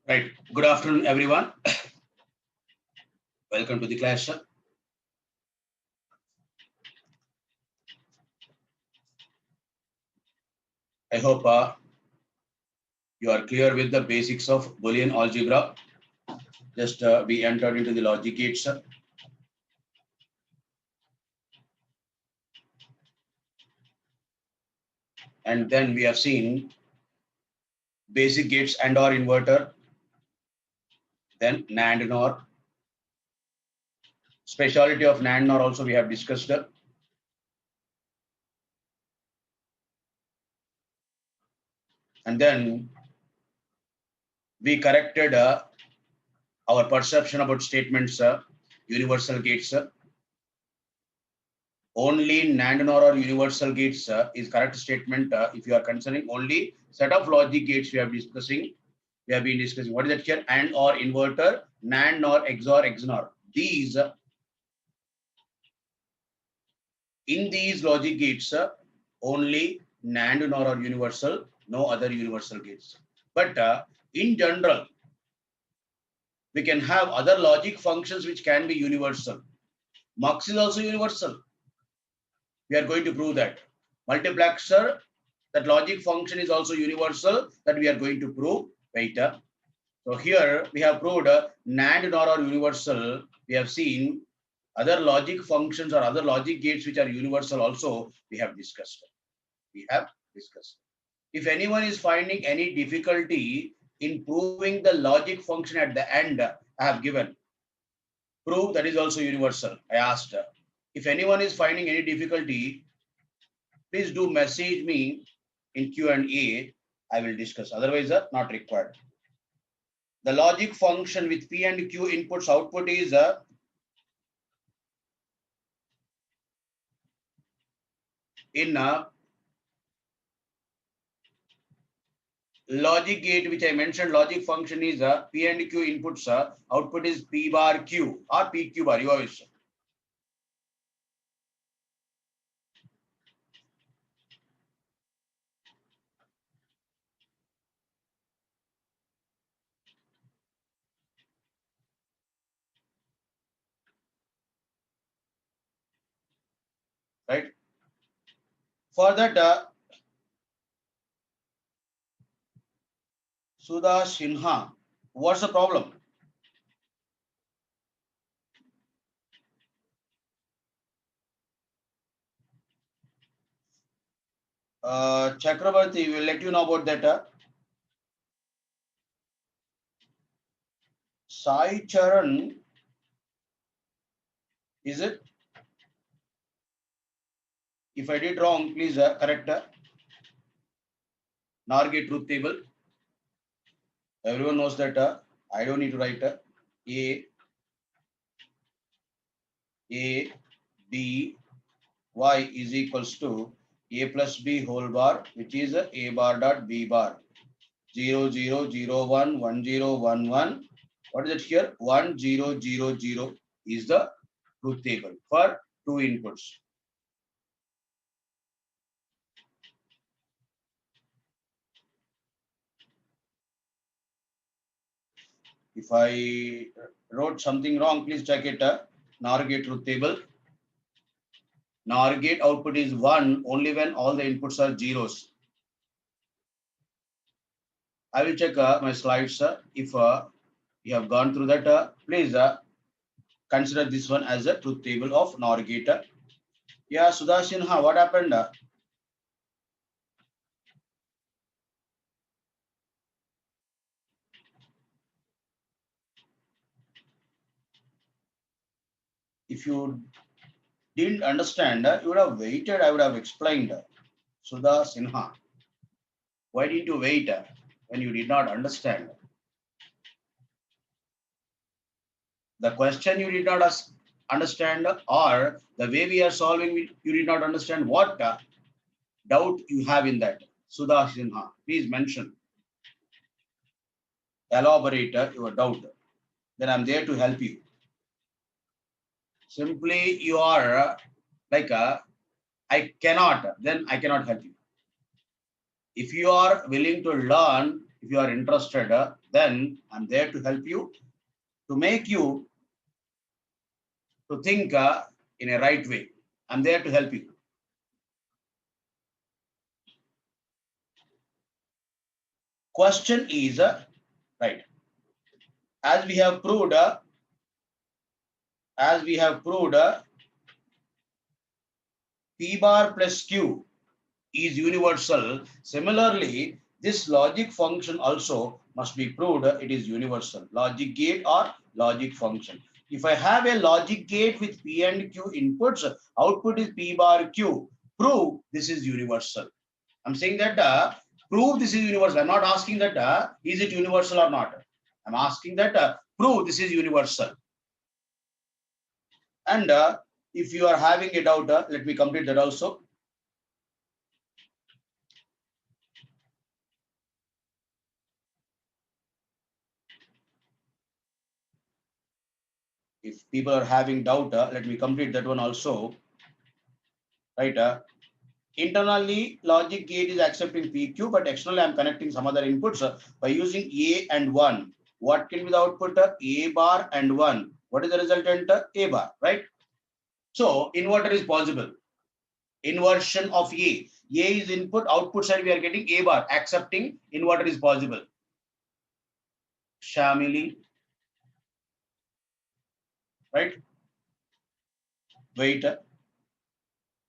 Right. Good afternoon, everyone. Welcome to the class. I hope you are clear with the basics of Boolean algebra. Just we entered into the logic gates. And then we have seen basic gates and or inverter. Then NAND NOR. Speciality of NAND NOR also we have discussed. And then we corrected our perception about statements, universal gates. Only NAND NOR or universal gates is correct statement if you are considering only set of logic gates we have been discussing. What is that here? AND or inverter, NAND NOR, XOR, XNOR. These in these logic gates only NAND NOR or universal, no other universal gates. But in general, we can have other logic functions which can be universal. Mux is also universal. We are going to prove that. Multiplexer, that logic function is also universal, that we are going to prove later. So here we have proved NAND NOR or universal. We have seen other logic functions or other logic gates which are universal also we have discussed. If anyone is finding any difficulty in proving the logic function at the end, I have given. Prove that is also universal. I asked. If anyone is finding any difficulty, please do message me in Q&A. I will discuss. Otherwise, not required. The logic function with P and Q inputs output is in a logic gate, which I mentioned. Logic function is P and Q inputs. Output is P bar Q or PQ bar. Your wish. Right. For that, Sudha Sinha, what's the problem? Chakrabarti will let you know about that. Sai Charan, is it? If I did wrong, please correct. NOR gate truth table. Everyone knows that I don't need to write A, B, Y is equals to A plus B whole bar, which is A bar dot B bar. 0, 0, 0, 1, 1, 0, 1, 1. What is it here? 1, 0, 0, 0 is the truth table for two inputs. If I wrote something wrong, please check it. NOR gate truth table. NOR gate output is 1 only when all the inputs are zeros. I will check my slides. If you have gone through that, please consider this one as a truth table of NOR gate. Yeah, Sudha Sinha, what happened? If you didn't understand, you would have waited. I would have explained. Sudha Sinha, why did you wait when you did not understand? The question you did not understand, or the way we are solving it, you did not understand. What doubt you have in that? Sudha Sinha, please mention. Elaborate your doubt. Then I'm there to help you. Simply you are like I cannot, then I cannot help you. If you are willing to learn, if you are interested, then I'm there to help you, to make you to think in a right way. I'm there to help you. Question is, right, as we have proved, P bar plus Q is universal. Similarly, this logic function also must be proved it is universal. Logic gate or logic function. If I have a logic gate with P and Q inputs, output is P bar Q. Prove this is universal. I'm saying that prove this is universal. I'm not asking that is it universal or not. I'm asking that prove this is universal. And if you are having a doubt, let me complete that also. If people are having doubt, let me complete that one also. Right? Internally, logic gate is accepting PQ, but externally, I'm connecting some other inputs by using A and 1. What can be the output? A bar and 1. What is the resultant? A bar, right? So, inverter is possible. Inversion of A. A is input, output side we are getting A bar. Accepting inverter is possible. Shamili. Right? Wait. If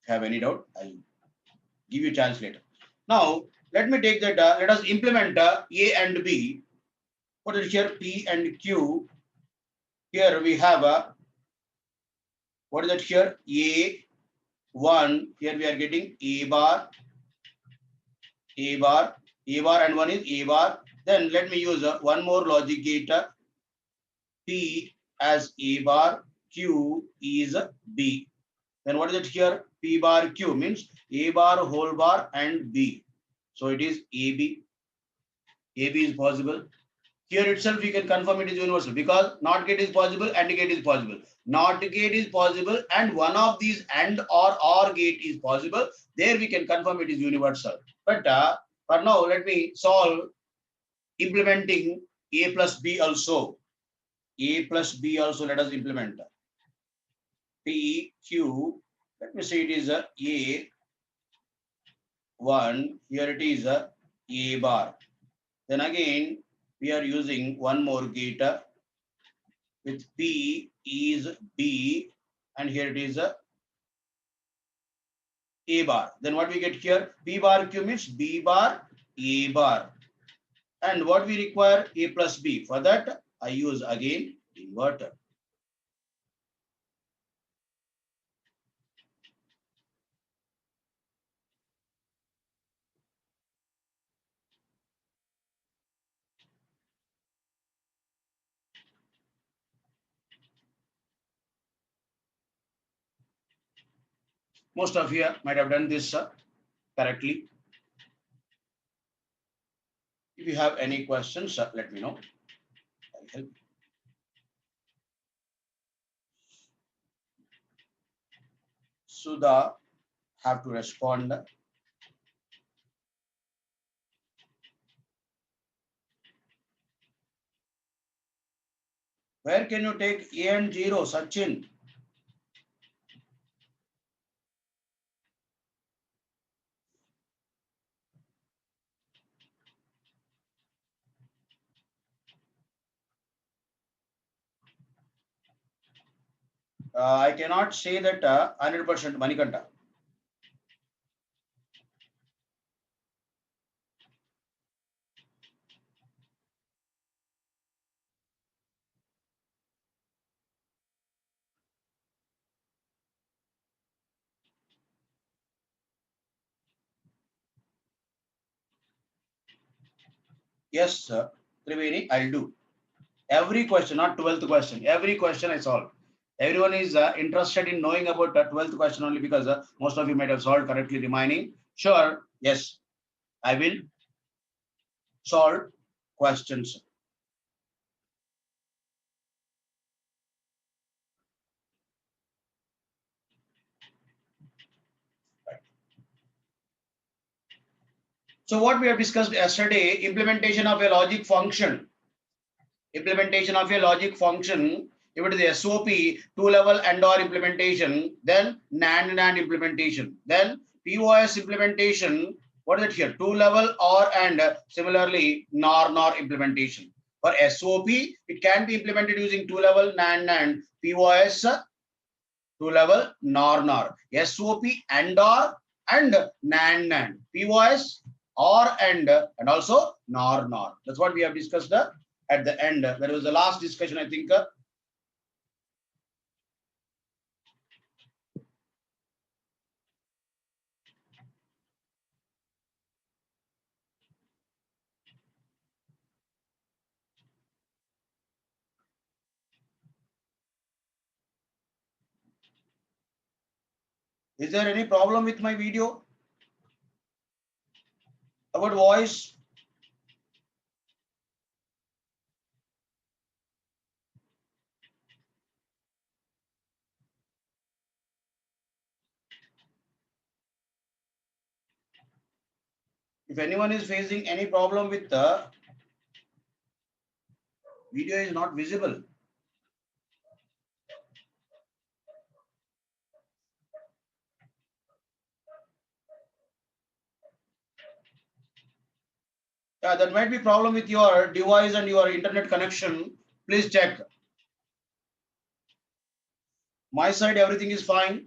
you have any doubt, I'll give you a chance later. Now, let me take that. Let us implement A and B. What is here? P and Q. Here we have what is that here? A1. Here we are getting A bar, A bar, A bar, and one is A bar. Then let me use one more logic gate. P as A bar, Q is B. Then what is it here? P bar Q means A bar, whole bar, and B. So it is AB. AB is possible. Here itself we can confirm it is universal because NOT gate is possible, AND gate is possible. NOT gate is possible and one of these AND or OR gate is possible. There we can confirm it is universal. But for now, let me solve implementing A plus B also. A plus B also let us implement. P, Q, let me say it is a A1, here it is a bar. Then again, we are using one more gate with P is B, and here it is a bar. Then what we get here? P bar Q means B bar, A bar. And what we require? A plus B. For that, I use again inverter. Most of you might have done this correctly. If you have any questions, let me know. I'll help. Sudha have to respond. Where can you take A and 0, Sachin? I cannot say that 100% Manikanta. Yes, Triveni, I'll do. Every question, not 12th question, every question I solve. Everyone is interested in knowing about the 12th question only because most of you might have solved correctly remaining. Sure, yes, I will solve questions. Right. So what we have discussed yesterday, implementation of a logic function. Implementation of a logic function. If it is SOP, two-level AND OR implementation, then NAND implementation, then POS implementation. What is it here? Two-level OR and similarly NOR implementation. For SOP, it can be implemented using two-level NAND. POS, two-level NOR. SOP AND OR and NAND. POS OR and also NOR. That's what we have discussed at the end. There was the last discussion, I think. Is there any problem with my video about voice? If anyone is facing any problem with the video is not visible. Yeah, that might be problem with your device and your internet connection. Please check. My side, everything is fine.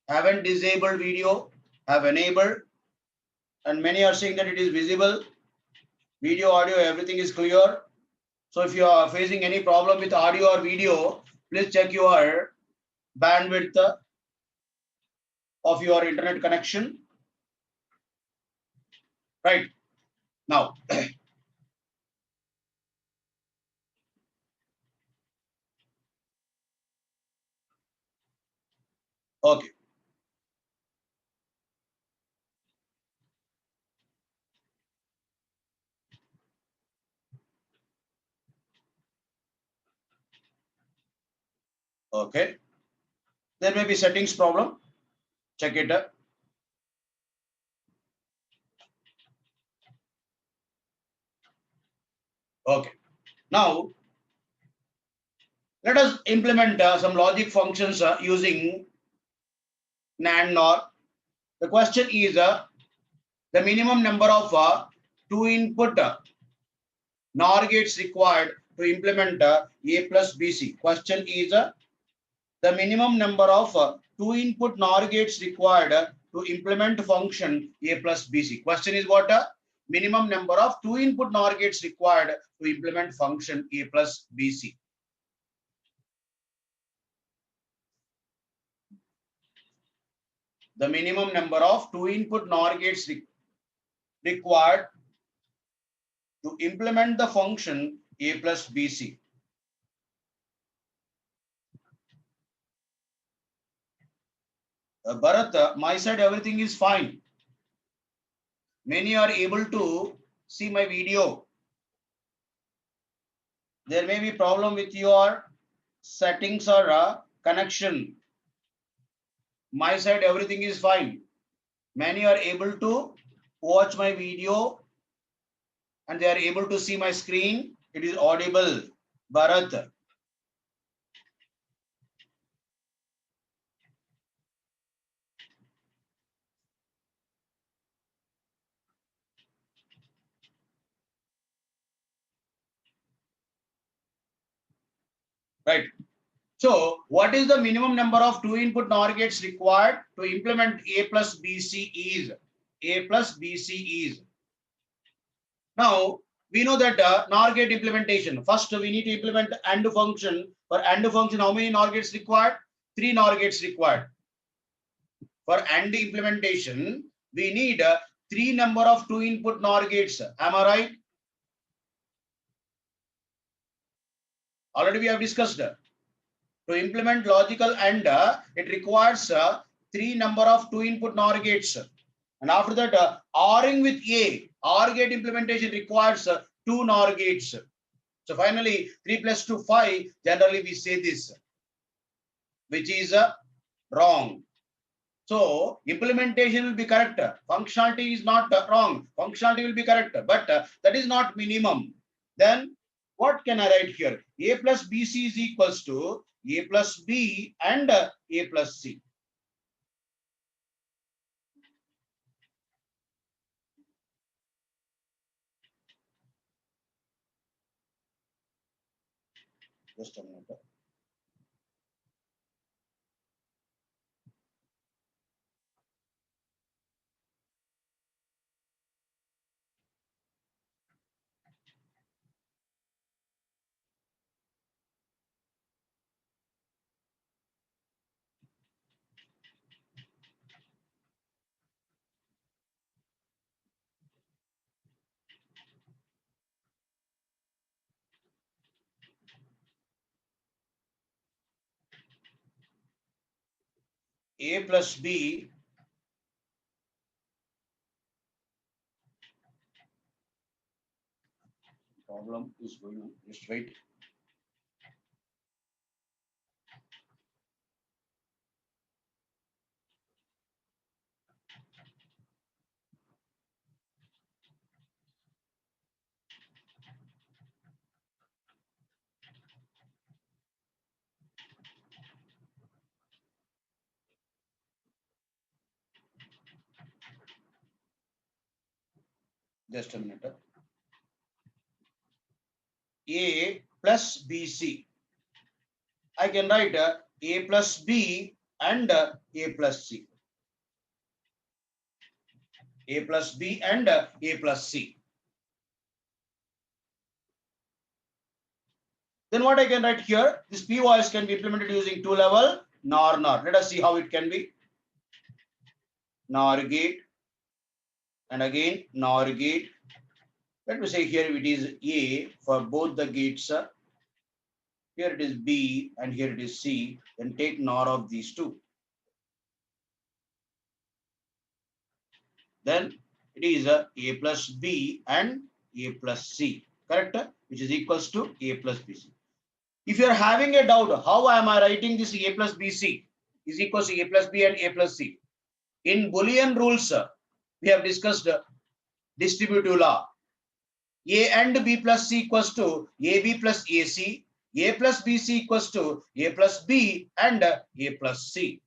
Haven't disabled video, have enabled, and many are saying that it is visible. Video, audio, everything is clear. So if you are facing any problem with audio or video, please check your bandwidth of your internet connection. Right now. Okay. Okay. There may be settings problem. Check it out. Okay. Now, let us implement some logic functions using NAND NOR. The question is the minimum number of two input NOR gates required to implement A plus BC. Question is the minimum number of two input NOR gates required to implement function A plus BC. Question is what? Minimum number of two input NOR gates required to implement function A plus BC. The minimum number of two input NOR gates required to implement the function A plus BC. Bharat, my side everything is fine. Many are able to see my video. There may be problem with your settings or connection. My side everything is fine. Many are able to watch my video and they are able to see my screen. It is audible. Bharat. Right. So what is the minimum number of two input NOR gates required to implement A plus BC is? A plus BC is. Now we know that NOR gate implementation. First we need to implement AND function. For AND function, how many NOR gates required? 3 NOR gates required. For AND implementation, we need 3 number of two input NOR gates. Am I right? Already we have discussed. To implement logical AND, it requires 3 number of two input NOR gates. And after that, ORing with A, OR gate implementation requires 2 NOR gates. So finally, 3 plus 2, 5. Generally, we say this, which is wrong. So implementation will be correct. Functionality is not wrong. Functionality will be correct, but that is not minimum. Then what can I write here? A plus BC is equals to A plus B and A plus C. Just a minute. A plus B problem is going on. Just wait. Just a minute. A plus BC. I can write A plus B and A plus C. A plus B and A plus C. Then what I can write here, this P voice can be implemented using two level NOR NOR. Let us see how it can be. NOR gate and again NOR gate. Let me say here it is A for both the gates. Here it is B and here it is C. Then take NOR of these two. Then it is A plus B and A plus C. Correct? Which is equals to A plus BC. If you are having a doubt, how am I writing this A plus BC is equals to A plus B and A plus C? In Boolean rules, we have discussed distributive law. A and B plus C equals to AB plus AC, A plus BC equals to A plus B and A plus C.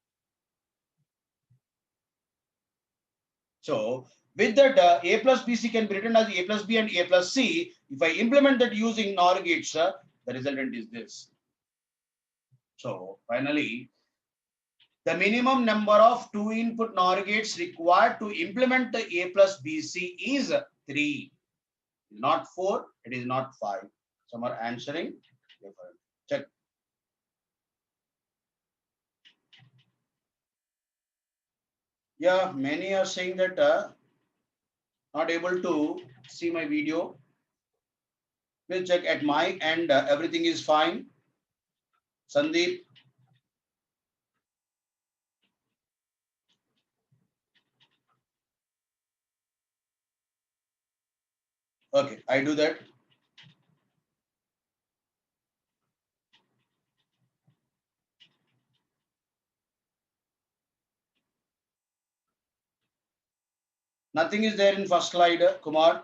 So with that, A plus BC can be written as A plus B and A plus C. If I implement that using NOR gates, the resultant is this. So finally, the minimum number of two input NOR gates required to implement the A plus BC is 3. Not 4, it is not 5. Some are answering different. Check. Yeah, many are saying that not able to see my video. We'll check at my end. Everything is fine. Sandeep. Okay, I do that. Nothing is there in first slide, Kumar.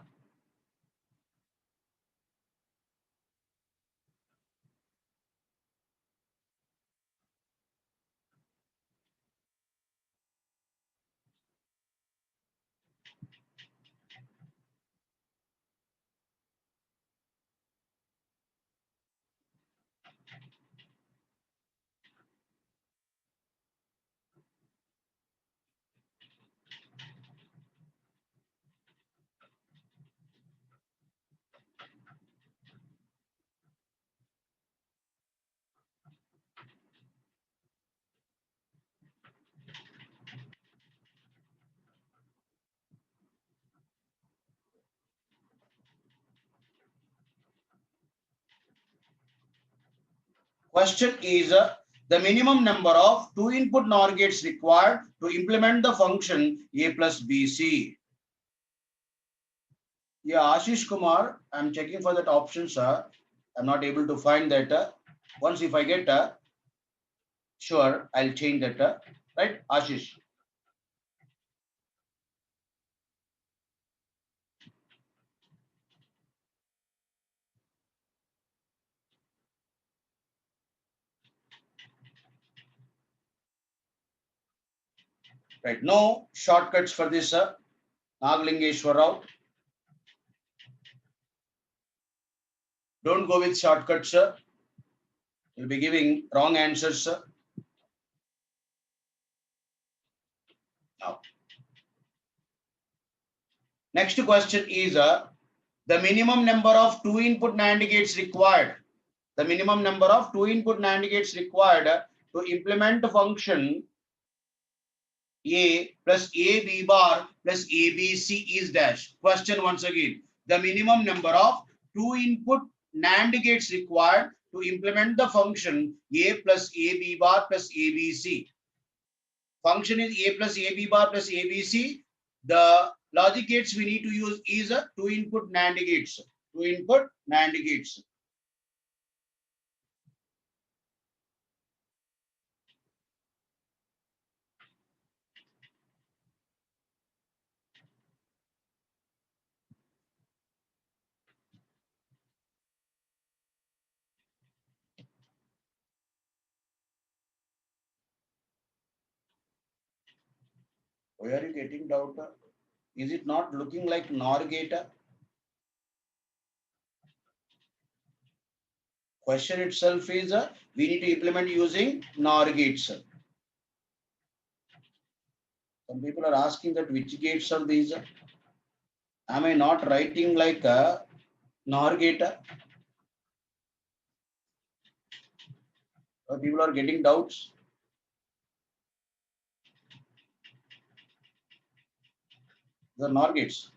Question is the minimum number of two input NOR gates required to implement the function A plus BC. Yeah, Ashish Kumar, I'm checking for that option, sir. I'm not able to find that. Once if I get, sure, I'll change that. Right, Ashish? Right. No shortcuts for this, sir. Nagalingeshwar Rao. Don't go with shortcuts, sir. You'll be giving wrong answers, sir. Now, next question is the minimum number of 2 input NAND gates required. The minimum number of 2 input NAND gates required to implement the function A plus AB bar plus ABC is dash. Question once again. The minimum number of 2 input NAND gates required to implement the function A plus AB bar plus ABC. Function is A plus AB bar plus ABC. The logic gates we need to use is a 2 input NAND gates. 2 input NAND gates. Why are you getting doubt? Is it not looking like NOR gate? Question itself is we need to implement using NOR gates. Some people are asking that which gates are these? Am I not writing like a NOR gate? People are getting doubts. The NOR gates.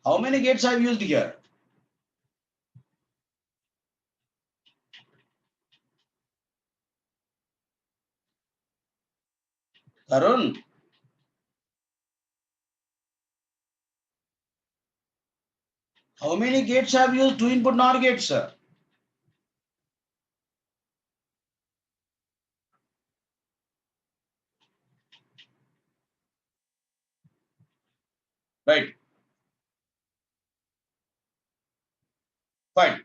How many gates I've used here? Tarun. How many gates have used 2 input NOR gates, sir? Right. Fine.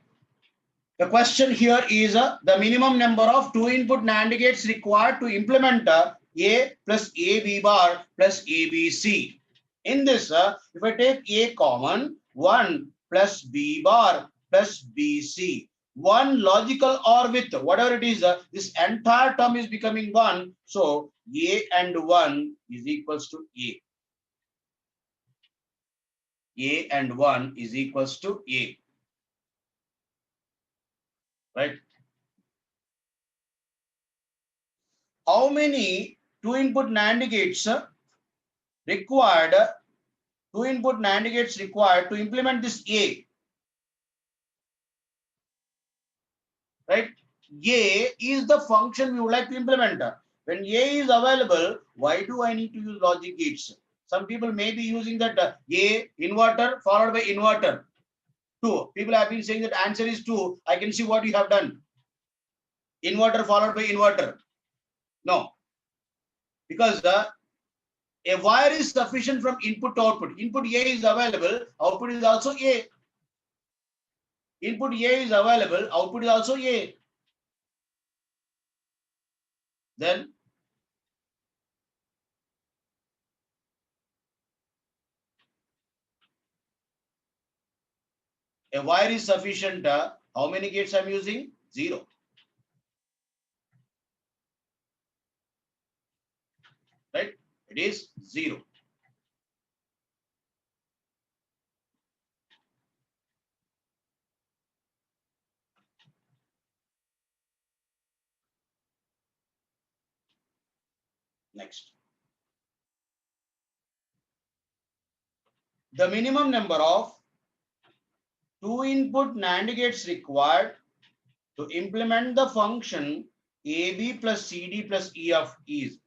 The question here is the minimum number of 2 input NAND gates required to implement A plus AB bar plus ABC. In this, if I take A common, 1 plus B bar plus BC. One logical OR with whatever it is, this entire term is becoming 1. So A and 1 is equals to A. A and 1 is equals to A. Right? How many 2 input NAND gates required, 2 input NAND gates required to implement this A? Right? A is the function we would like to implement. When A is available, why do I need to use logic gates? Some people may be using that A inverter followed by inverter. 2. People have been saying that answer is 2. I can see what you have done. Inverter followed by inverter. No. Because a wire is sufficient from input to output. Input A is available, output is also A. Input A is available, output is also A. Then a wire is sufficient. How many gates I'm using? 0. Right? It is 0. Next. The minimum number of 2 input NAND gates required to implement the function AB plus CD plus EF is.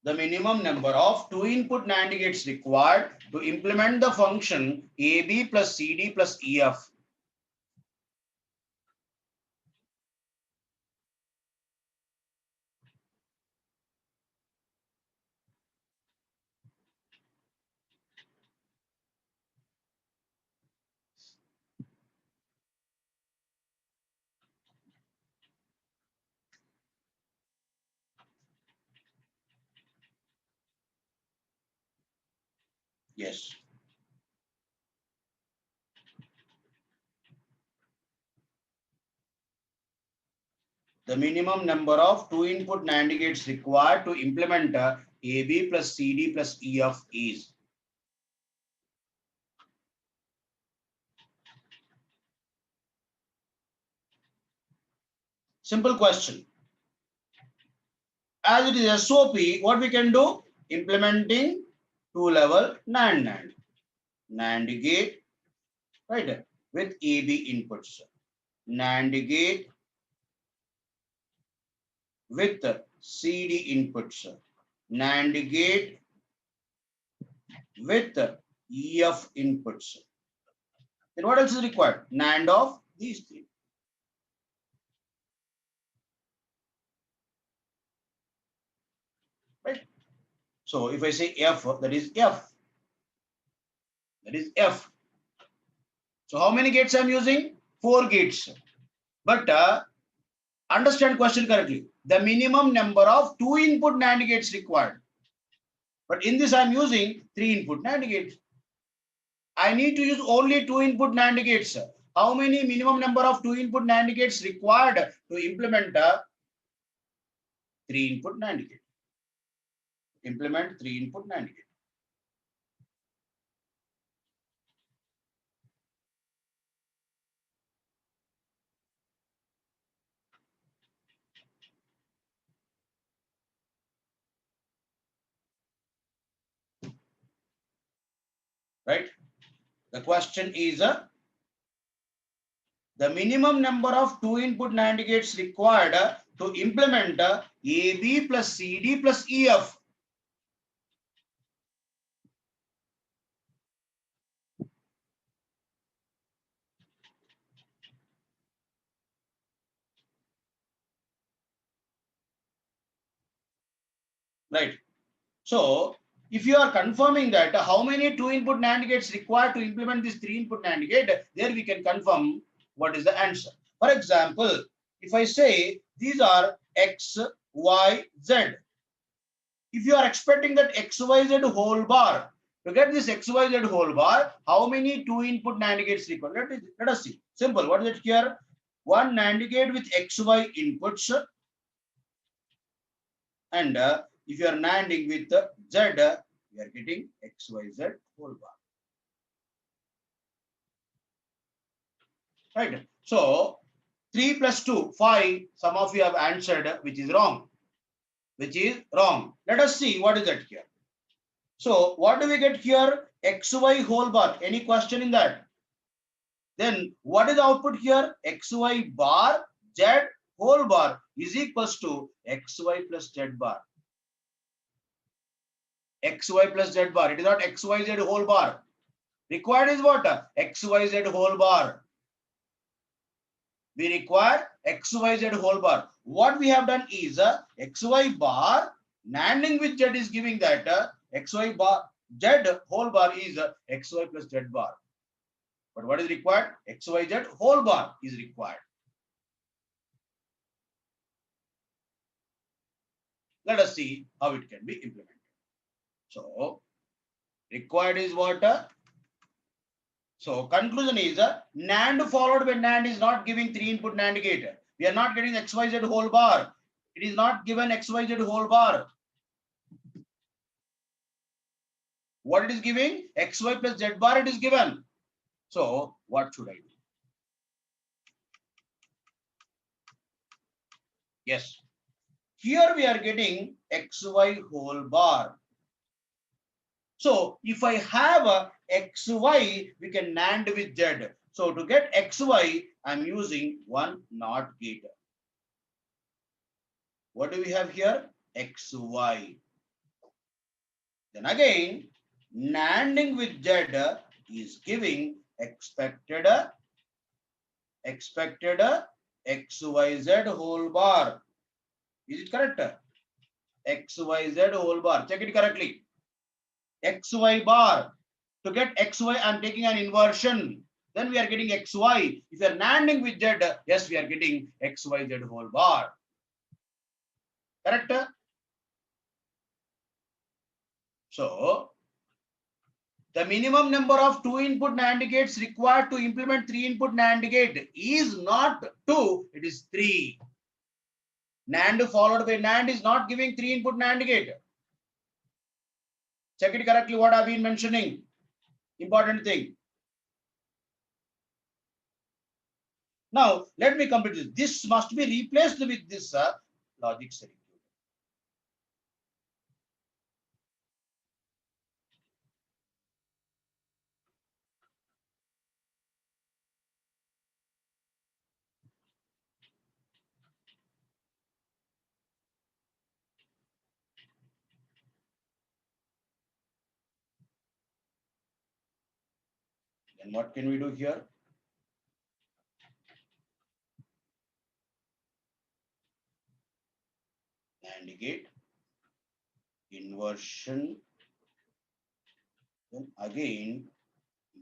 The minimum number of 2 input NAND gates required to implement the function AB plus CD plus EF. Yes. The minimum number of two input NAND gates required to implement AB plus CD plus EF is. Simple question. As it is SOP, what we can do? Implementing two-level NAND. NAND gate, right, with AB inputs. NAND gate with CD inputs. NAND gate with EF inputs. Then what else is required? NAND of these three. Right? So if I say F, that is F. That is F. So how many gates I'm using? 4 gates. But understand question correctly. The minimum number of 2 input NAND gates required. But in this I'm using 3 input NAND gates. I need to use only 2 input NAND gates. How many minimum number of 2 input NAND gates required to implement a 3 input NAND gate? Implement 3 input NAND gate. Right? The question is the minimum number of 2 input NAND gates required to implement AB plus CD plus EF. Right. So if you are confirming that how many 2 input NAND gates required to implement this 3 input NAND gate, there we can confirm what is the answer. For example, if I say these are X, Y, Z. If you are expecting that XYZ whole bar, to get this XYZ whole bar, how many 2 input NAND gates required? Let us see. Simple. What is it here? One NAND gate with XY inputs. And if you are NANDing with Z, we are getting XYZ whole bar. Right. So 3 plus 2, 5. Some of you have answered, which is wrong. Which is wrong. Let us see what is that here. So what do we get here? XY whole bar. Any question in that? Then what is the output here? XY bar Z whole bar is equals to XY plus Z bar. XY plus Z bar. It is not XYZ whole bar. Required is what? XYZ whole bar. We require XYZ whole bar. What we have done is XY bar NANDing with Z is giving that XY bar Z whole bar is XY plus Z bar. But what is required? XYZ whole bar is required. Let us see how it can be implemented. So required is what? So conclusion is NAND followed by NAND is not giving 3 input NAND gate. We are not getting XYZ whole bar. It is not given XYZ whole bar. What it is giving? XY plus Z bar it is given. So what should I do? Yes. Here we are getting XY whole bar. So if I have a XY, we can NAND with Z. So to get XY, I'm using one NOT gate. What do we have here? XY. Then again, NANDing with Z is giving expected XYZ whole bar. Is it correct? XYZ whole bar. Check it correctly. XY bar. To get XY, I'm taking an inversion. Then we are getting XY. If you are NANDing with Z, yes, we are getting XYZ whole bar. Correct? So The minimum number of 2-input NAND gates required to implement 3-input NAND gate is not 2, it is 3. NAND followed by NAND is not giving 3-input NAND gate. Check it correctly what I've been mentioning. Important thing. Now, let me complete this. This must be replaced with this logic circuit. Then what can we do here? NAND gate, inversion, then again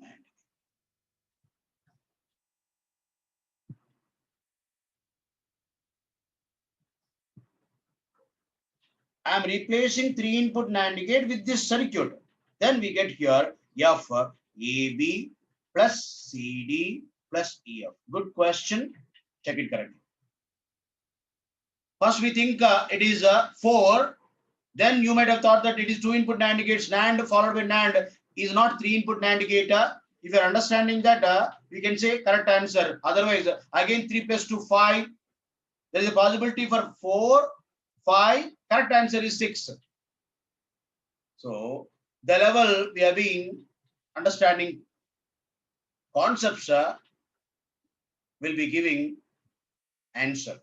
NAND. I am replacing 3-input NAND gate with this circuit. Then we get here F AB plus CD plus EF. Good question. Check it correctly. First we think it is 4. Then you might have thought that it is 2-input NAND gates. NAND followed by NAND is not 3-input NAND gate. If you are understanding that, we can say correct answer. Otherwise, again 3 plus 2, 5. There is a possibility for 4, 5. Correct answer is 6. So the level we have been understanding concepts will be giving answer.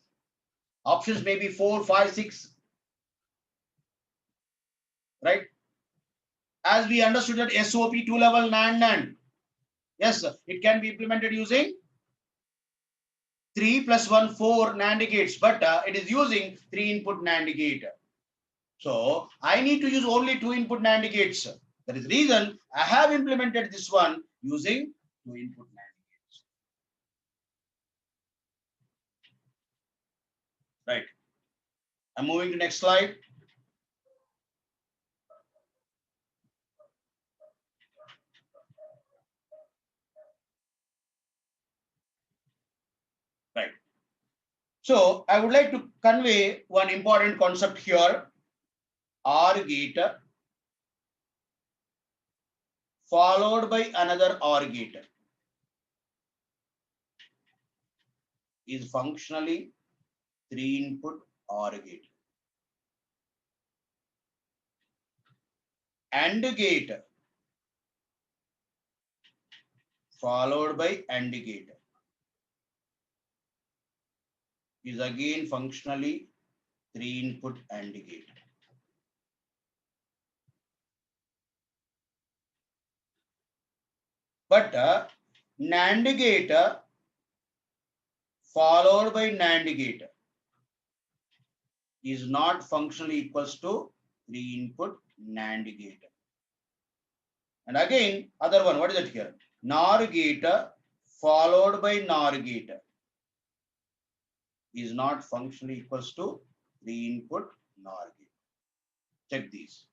Options may be 4, 5, 6. Right? As we understood that SOP 2-level NAND. Yes, it can be implemented using 3 plus 1, 4 NAND gates, but it is using 3-input NAND gate. So I need to use only 2-input NAND gates. That is the reason I have implemented this one using 2-input NAND gates. Right. I'm moving to next slide. Right. So I would like to convey one important concept here. OR gate followed by another OR gate is functionally 3-input OR gate. AND gate followed by AND gate is again functionally 3-input AND gate. But NAND gate followed by NAND gate is not functionally equals to 3-input NAND gate. And again, other one, what is it here? NOR gate followed by NOR gate is not functionally equals to 3-input NOR gate. Check these.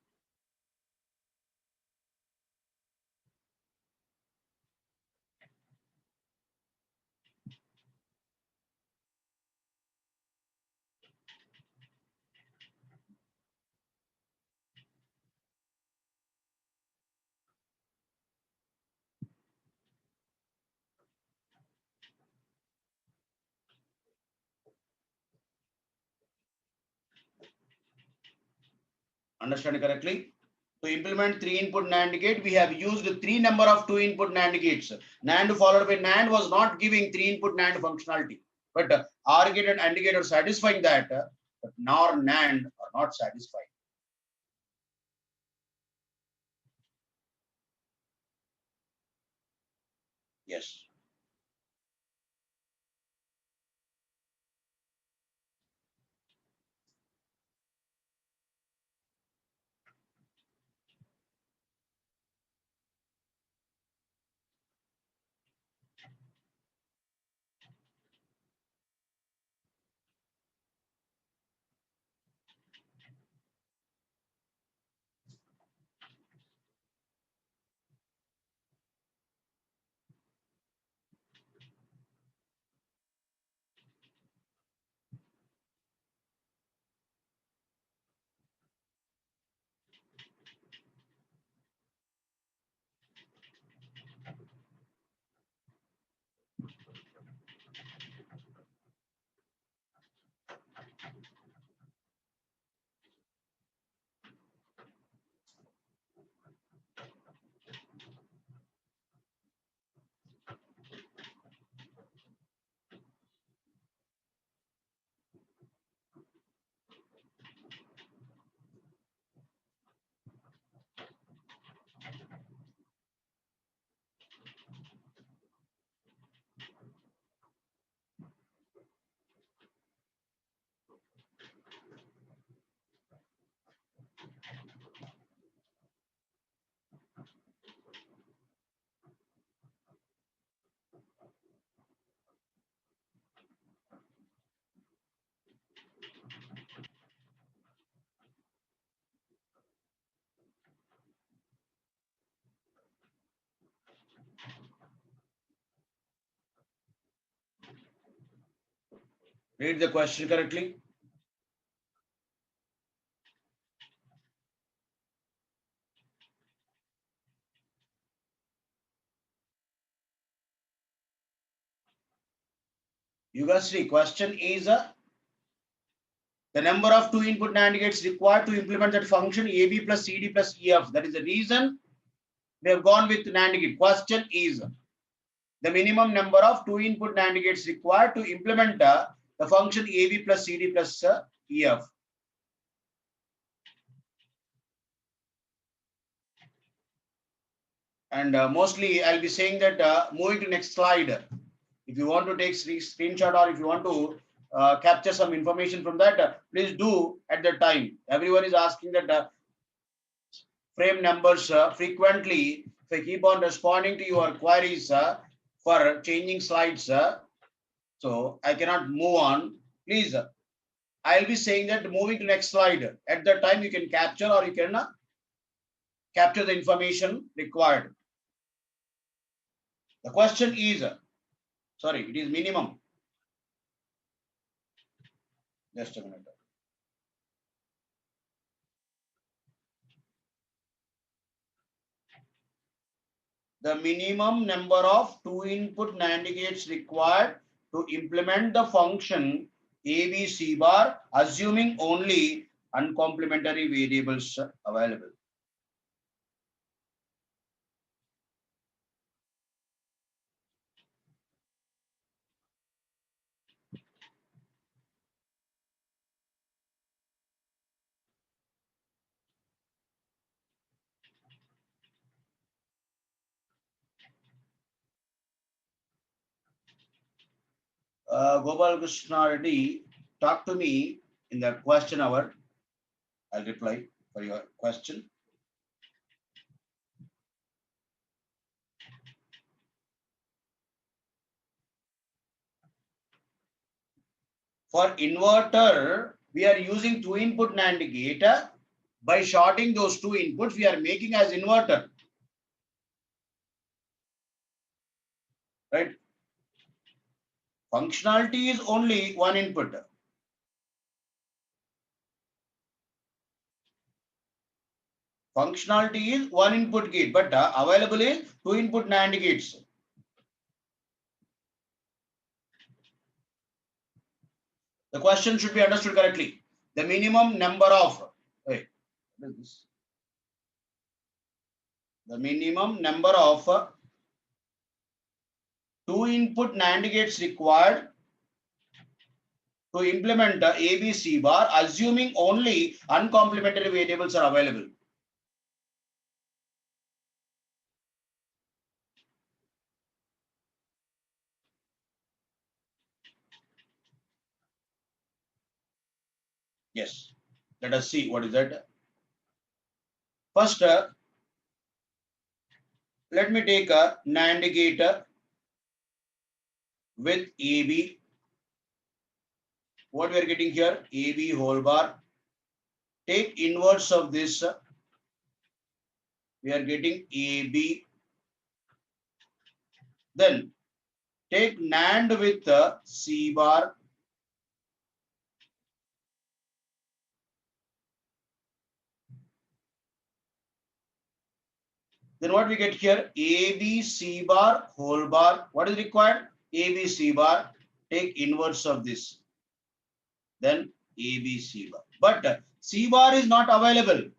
Understand correctly? To implement 3-input NAND gate, we have used 3 number of 2-input NAND gates. NAND followed by NAND was not giving 3-input NAND functionality. But OR gate and AND gate are satisfying that, but NOR NAND are not satisfying. Yes. Read the question correctly. Yugashri, question is the number of two input NAND gates required to implement that function AB plus CD plus EF. That is the reason we have gone with NAND gate. Question is the minimum number of two input NAND gates required to implement the function AB plus CD plus EF. And mostly I'll be saying that moving to next slide. If you want to take screenshot or if you want to capture some information from that, please do at the time. Everyone is asking that frame numbers frequently. If I keep on responding to your queries for changing slides, so I cannot move on. Please, I'll be saying that moving to next slide. At that time, you can capture or you can capture the information required. The question is, sorry, it is minimum. Just a minute. The minimum number of two input NAND gates required to implement the function ABC bar, assuming only uncomplementary variables available. Gopal Krishna Reddy, talk to me in the question hour. I'll reply for your question. For inverter, we are using two input NAND gate. By shorting those two inputs, we are making as inverter. Right? Functionality is only one input. Functionality is one input gate, but available is two input NAND gates. The question should be understood correctly. The minimum number of, wait, what is this? The minimum number of two input NAND gates required to implement the ABC bar, assuming only uncomplementary variables are available. Yes. Let us see what is that. First, let me take a NAND gate with AB. What we are getting here? AB whole bar. Take inverse of this. We are getting AB. Then take NAND with C bar. Then what we get here? ABC bar whole bar. What is required? ABC bar. Take inverse of this. Then ABC bar. But C bar is not available.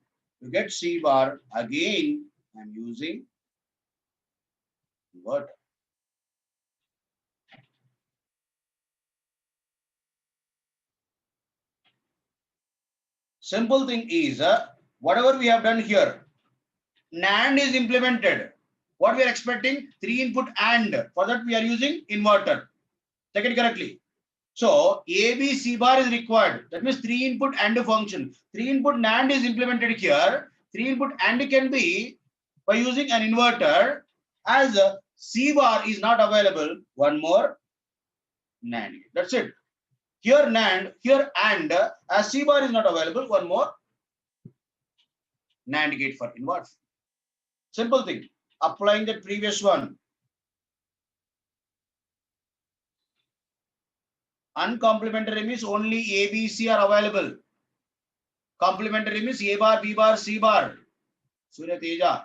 To get C bar, again, I'm using what? Simple thing is, whatever we have done here, NAND is implemented. What we are expecting? Three input AND. For that, we are using inverter. Take it correctly. So AB C bar is required. That means three input AND function. Three input NAND is implemented here. Three input AND can be by using an inverter. As C bar is not available, one more NAND. That's it. Here NAND, here AND. As C bar is not available, one more NAND gate for inverter. Simple thing. Applying the previous one. Uncomplementary means only A, B, C are available. Complementary means A bar, B bar, C bar. Surya Teja.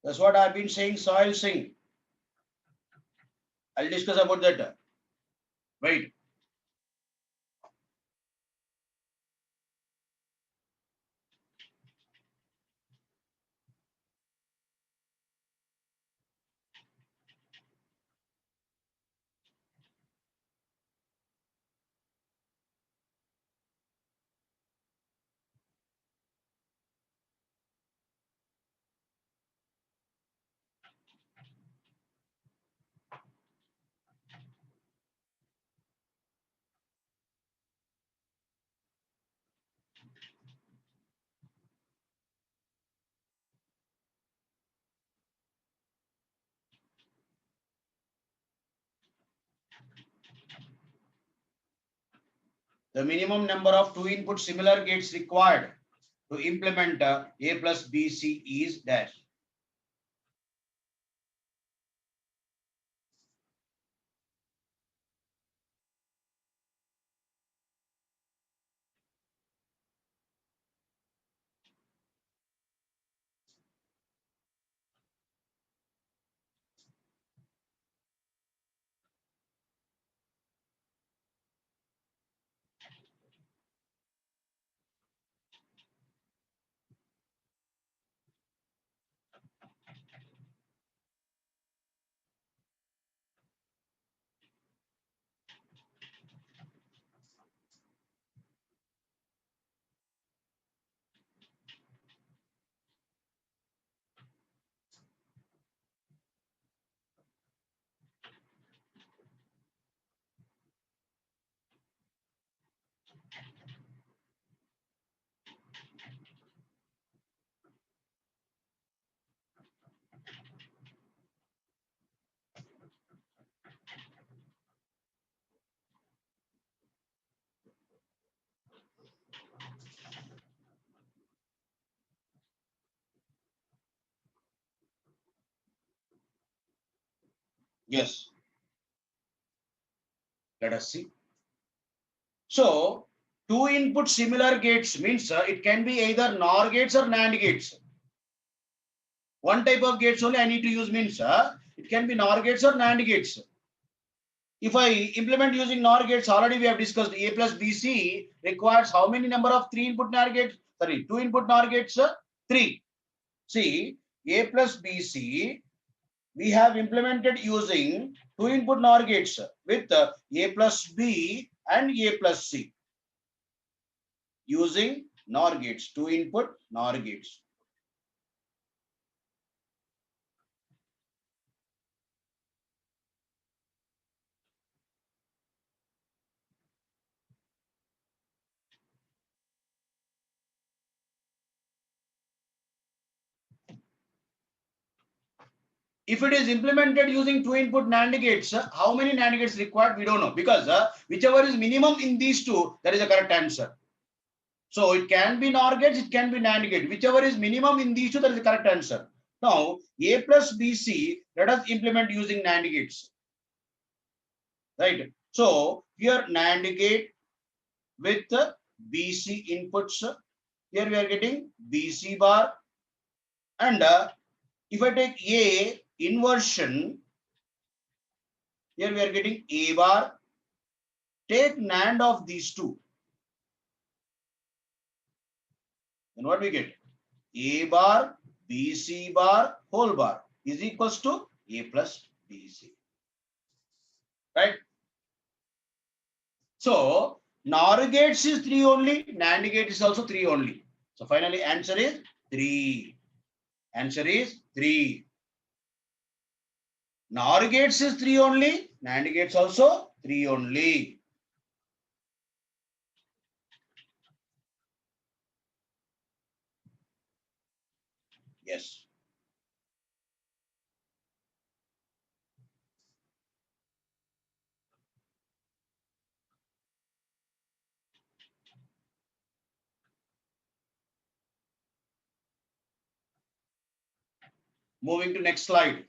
That's what I've been saying, Soil Singh. I'll discuss about that. Wait. The minimum number of two input similar gates required to implement A plus B C is dash. Yes. Let us see. So, two input similar gates means it can be either NOR gates or NAND gates. One type of gates only I need to use means it can be NOR gates or NAND gates. If I implement using NOR gates, already we have discussed A plus BC requires how many number of three input NOR gates? Sorry, two input NOR gates? Three. See, A plus BC we have implemented using two input NOR gates with A plus B and A plus C. Using NOR gates, two input NOR gates. If it is implemented using two input NAND gates, how many NAND gates required? We don't know, because whichever is minimum in these two, that is the correct answer. So it can be NOR gates, it can be NAND gate. Whichever is minimum in these two, that is the correct answer. Now, A plus BC, let us implement using NAND gates. Right. So here NAND gate with BC inputs. Here we are getting BC bar. And if I take A inversion, here we are getting A bar. Take NAND of these two. Then what we get? A bar, BC bar, whole bar is equals to A plus BC. Right? So, NOR gates is 3 only, NAND gate is also 3 only. So, finally, answer is 3. Answer is 3. NOR gates is 3 only, NAND gates also 3 only. Yes. Moving to next slide.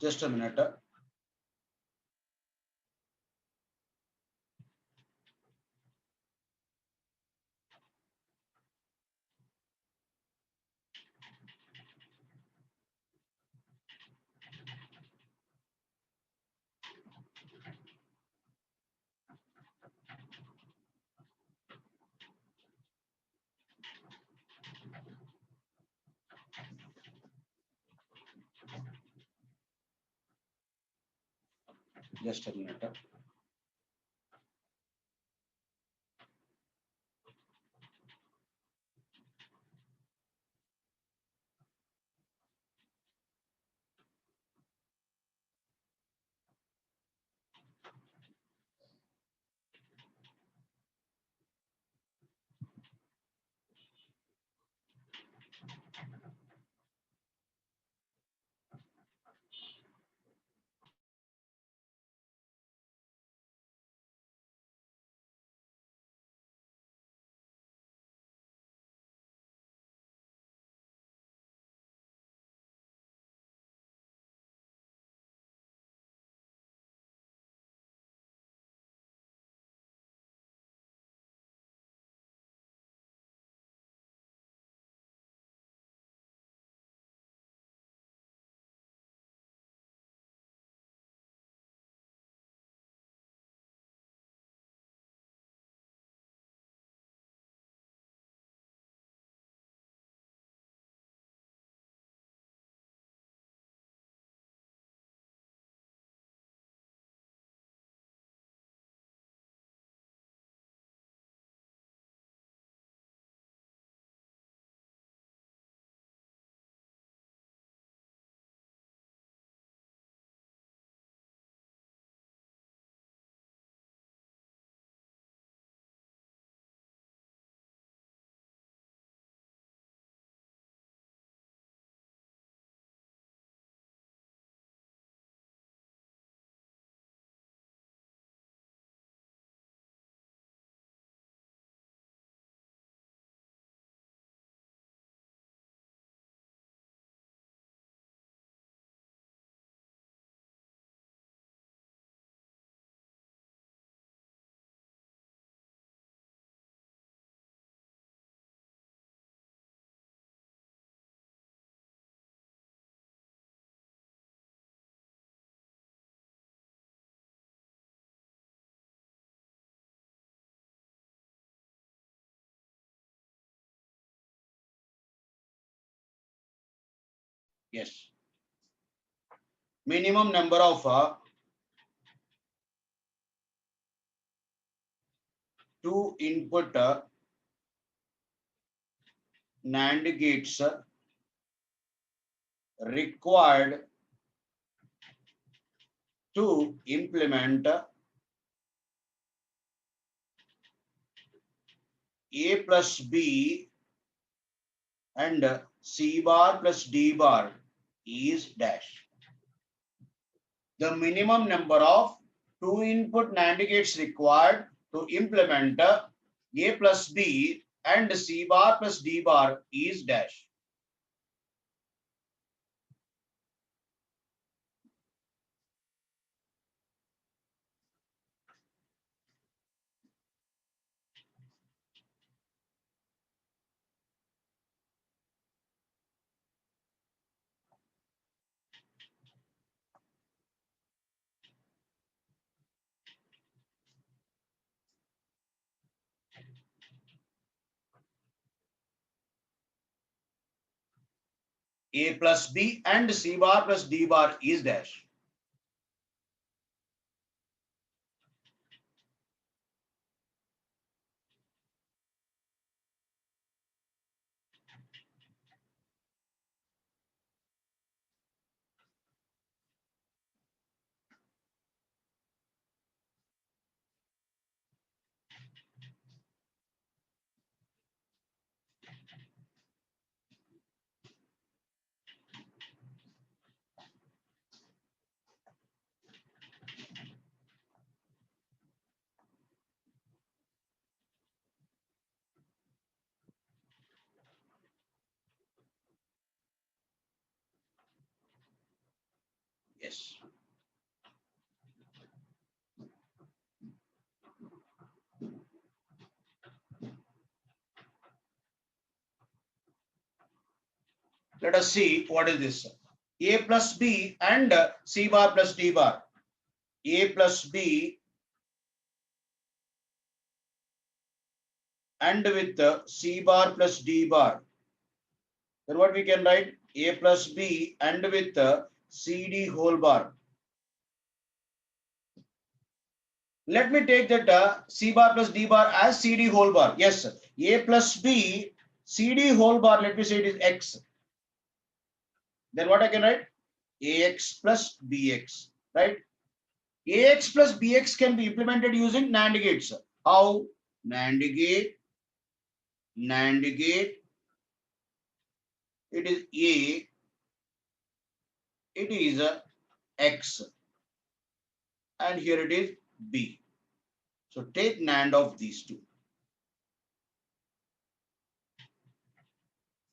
Just a minute. Just a minute. Yes. Minimum number of two input NAND gates required to implement A plus B and C bar plus D bar is dash. The minimum number of two input NAND gates required to implement A plus B and C bar plus D bar is dash. A plus B and C bar plus D bar is dash. Yes. Let us see what is this. A plus B and C bar plus D bar. A plus B and with C bar plus D bar. Then what we can write? A plus B and with CD whole bar. Let me take that C bar plus D bar as CD whole bar. Yes, A plus B, CD whole bar, let me say it is X. Then what I can write? AX plus BX, right? AX plus BX can be implemented using NAND gates. How? NAND gate, it is A, it is X, and here it is B. So take NAND of these two.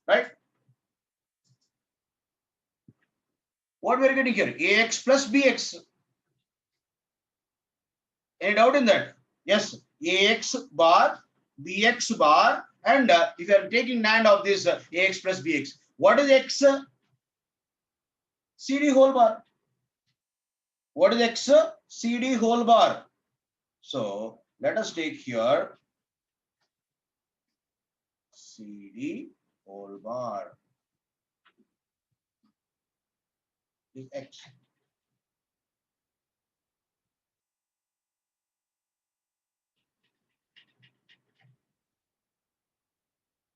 Right? What we are getting here? AX plus BX. Any doubt in that? Yes. AX bar, BX bar, and if you are taking NAND of this AX plus BX, what is X? CD whole bar. What is X? CD whole bar. So let us take here CD whole bar is X.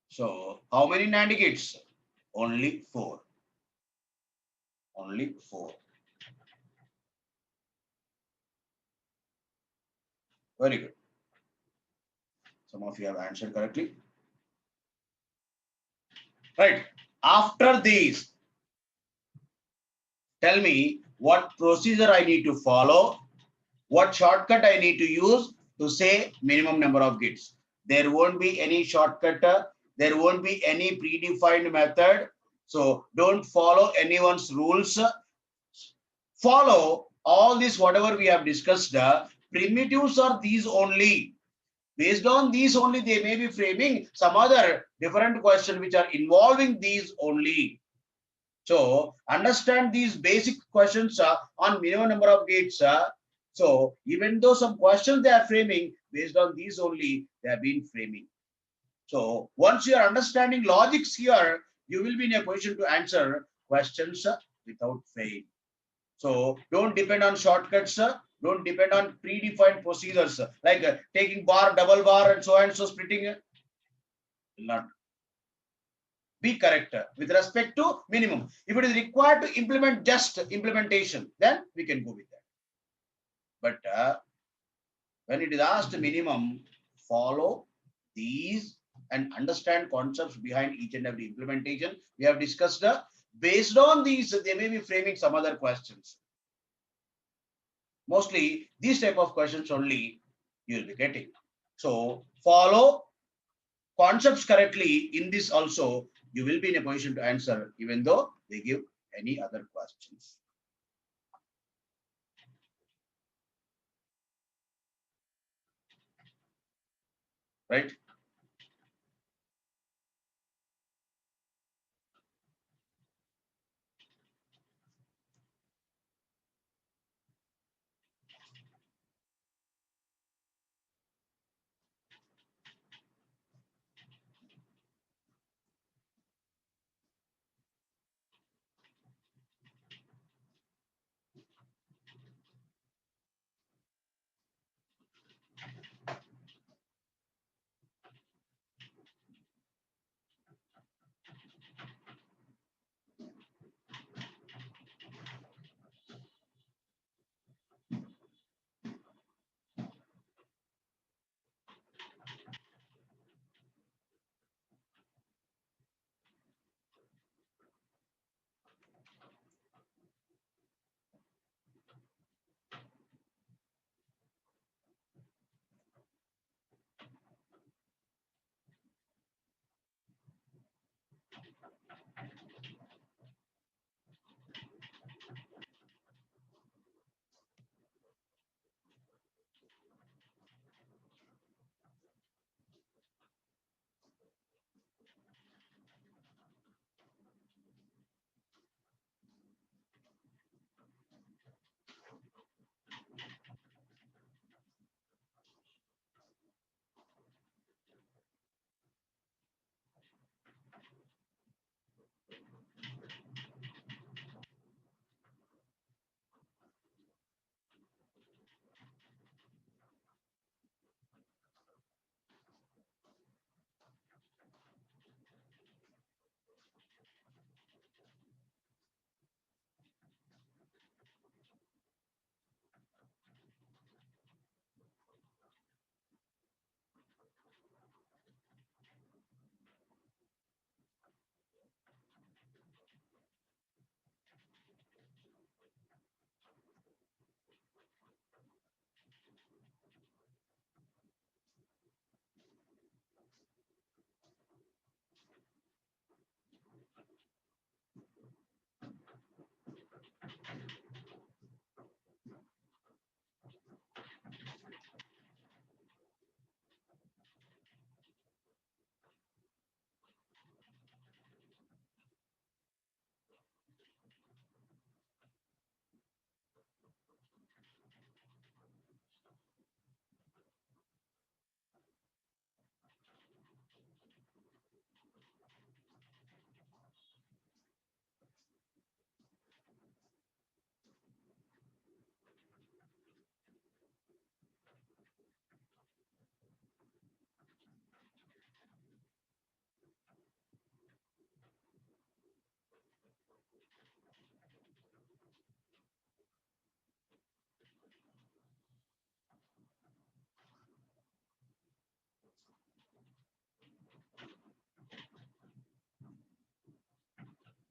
So how many NAND gates? Only 4. Only 4. Very good. Some of you have answered correctly. Right. After these, tell me what procedure I need to follow, what shortcut I need to use to say minimum number of gates. There won't be any shortcut. There won't be any predefined method. So don't follow anyone's rules. Follow all this, whatever we have discussed. Primitives are these only. Based on these only, they may be framing some other different question which are involving these only. So understand these basic questions on minimum number of gates. So even though some questions they are framing, based on these only, they have been framing. So once you are understanding logics here, you will be in a position to answer questions without fail. So don't depend on shortcuts. Don't depend on predefined procedures like taking bar, double bar, and so splitting. Not be correct with respect to minimum. If it is required to implement just implementation, then we can go with that. But when it is asked minimum, follow these and understand concepts behind each and every implementation. We have discussed based on these, they may be framing some other questions. Mostly these type of questions only you will be getting. So follow concepts correctly in this also, you will be in a position to answer even though they give any other questions. Right?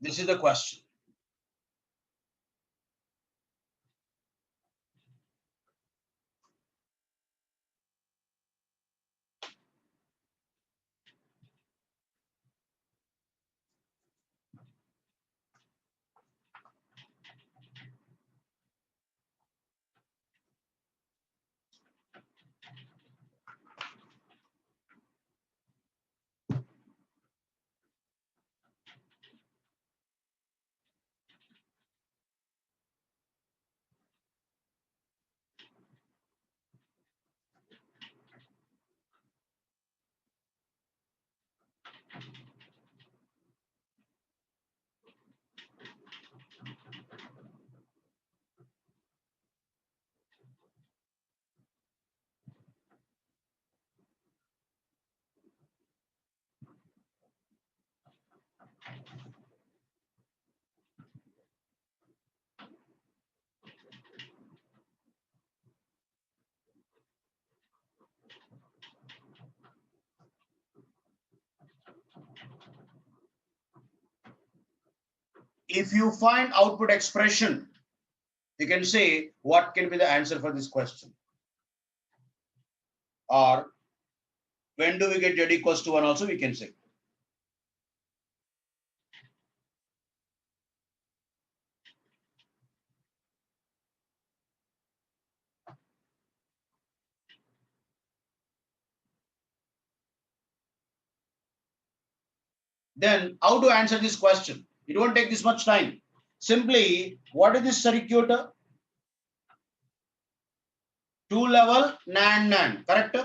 This is the question. if you find output expression, you can say what can be the answer for this question. Or when do we get z equals to 1 also we can say. Then how to answer this question? It won't take this much time. Simply, what is this circuit? Two-level NAND, correct?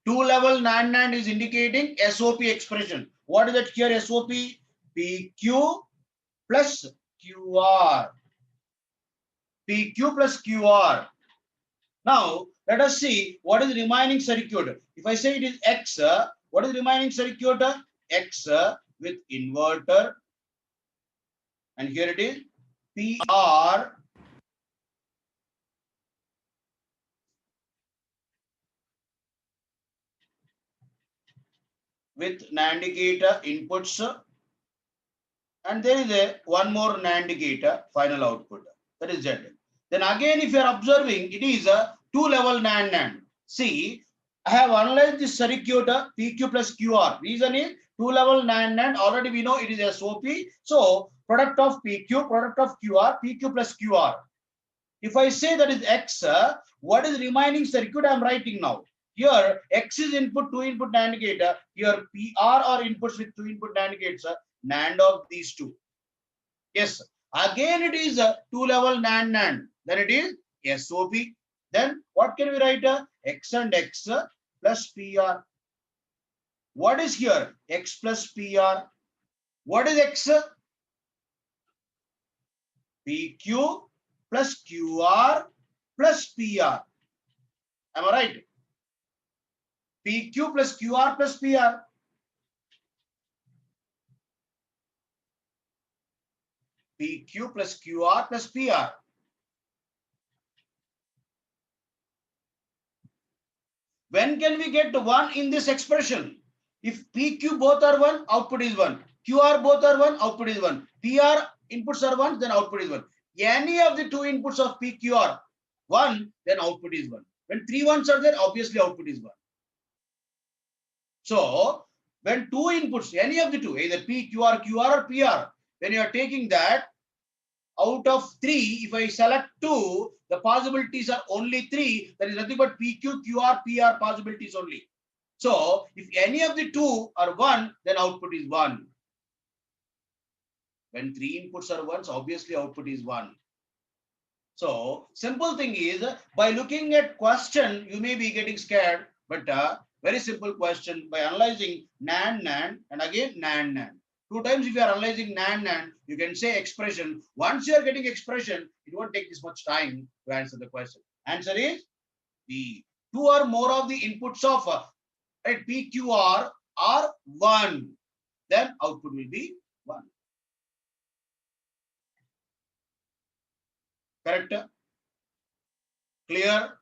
Two-level NAND is indicating SOP expression. What is that here? SOP? PQ plus QR. PQ plus QR. Now, let us see what is the remaining circuit. If I say it is X, what is the remaining circuit? X with inverter. And here it is PR with NAND gate inputs, and there is a one more NAND gate final output. That is Z. Then again, if you are observing, it is a two-level NAND. See, I have analyzed this circuit PQ plus QR. Reason is two-level NAND. Already we know it is SOP. So product of PQ, product of QR, PQ plus QR. If I say that is X, what is remaining circuit I am writing now? Here, X is input, two input NAND gate. Here, PR are inputs with two input NAND gates. NAND of these two. Yes. Again, it is a two-level NAND. Then it is SOP. Then what can we write? X and X plus PR. What is here? X plus PR. What is X? PQ plus QR plus PR. Am I right? PQ plus QR plus PR. PQ plus QR plus PR. When can we get 1 in this expression? If PQ both are 1, output is 1. QR both are 1, output is 1. PR inputs are 1, then output is 1. Any of the two inputs of PQ are 1, then output is 1. When 3 ones are there, obviously output is 1. So, when two inputs, any of the two, either PQR, QR or PR, when you are taking that, out of 3, if I select 2, the possibilities are only 3. There is nothing but PQ, QR, PR possibilities only. So, if any of the two are 1, then output is 1. When 3 inputs are 1, so obviously output is 1. So, simple thing is, by looking at question, you may be getting scared, but very simple question by analyzing NAND, and again NAND. Two times if you are analyzing NAND, you can say expression. Once you are getting expression, it won't take this much time to answer the question. Answer is B. 2 or more of the inputs of right, PQR are 1. Then output will be 1. Correct? Clear?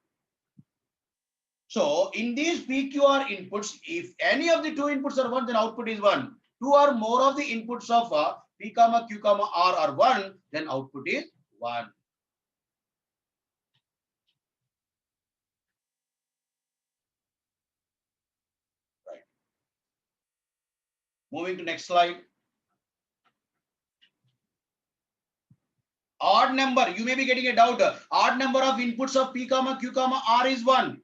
So in these PQR inputs, if any of the two inputs are 1, then output is 1. 2 or more of the inputs of P comma Q comma R are 1, then output is 1. Right. Moving to next slide. Odd number, you may be getting a doubt. Odd number of inputs of P comma Q comma R is 1.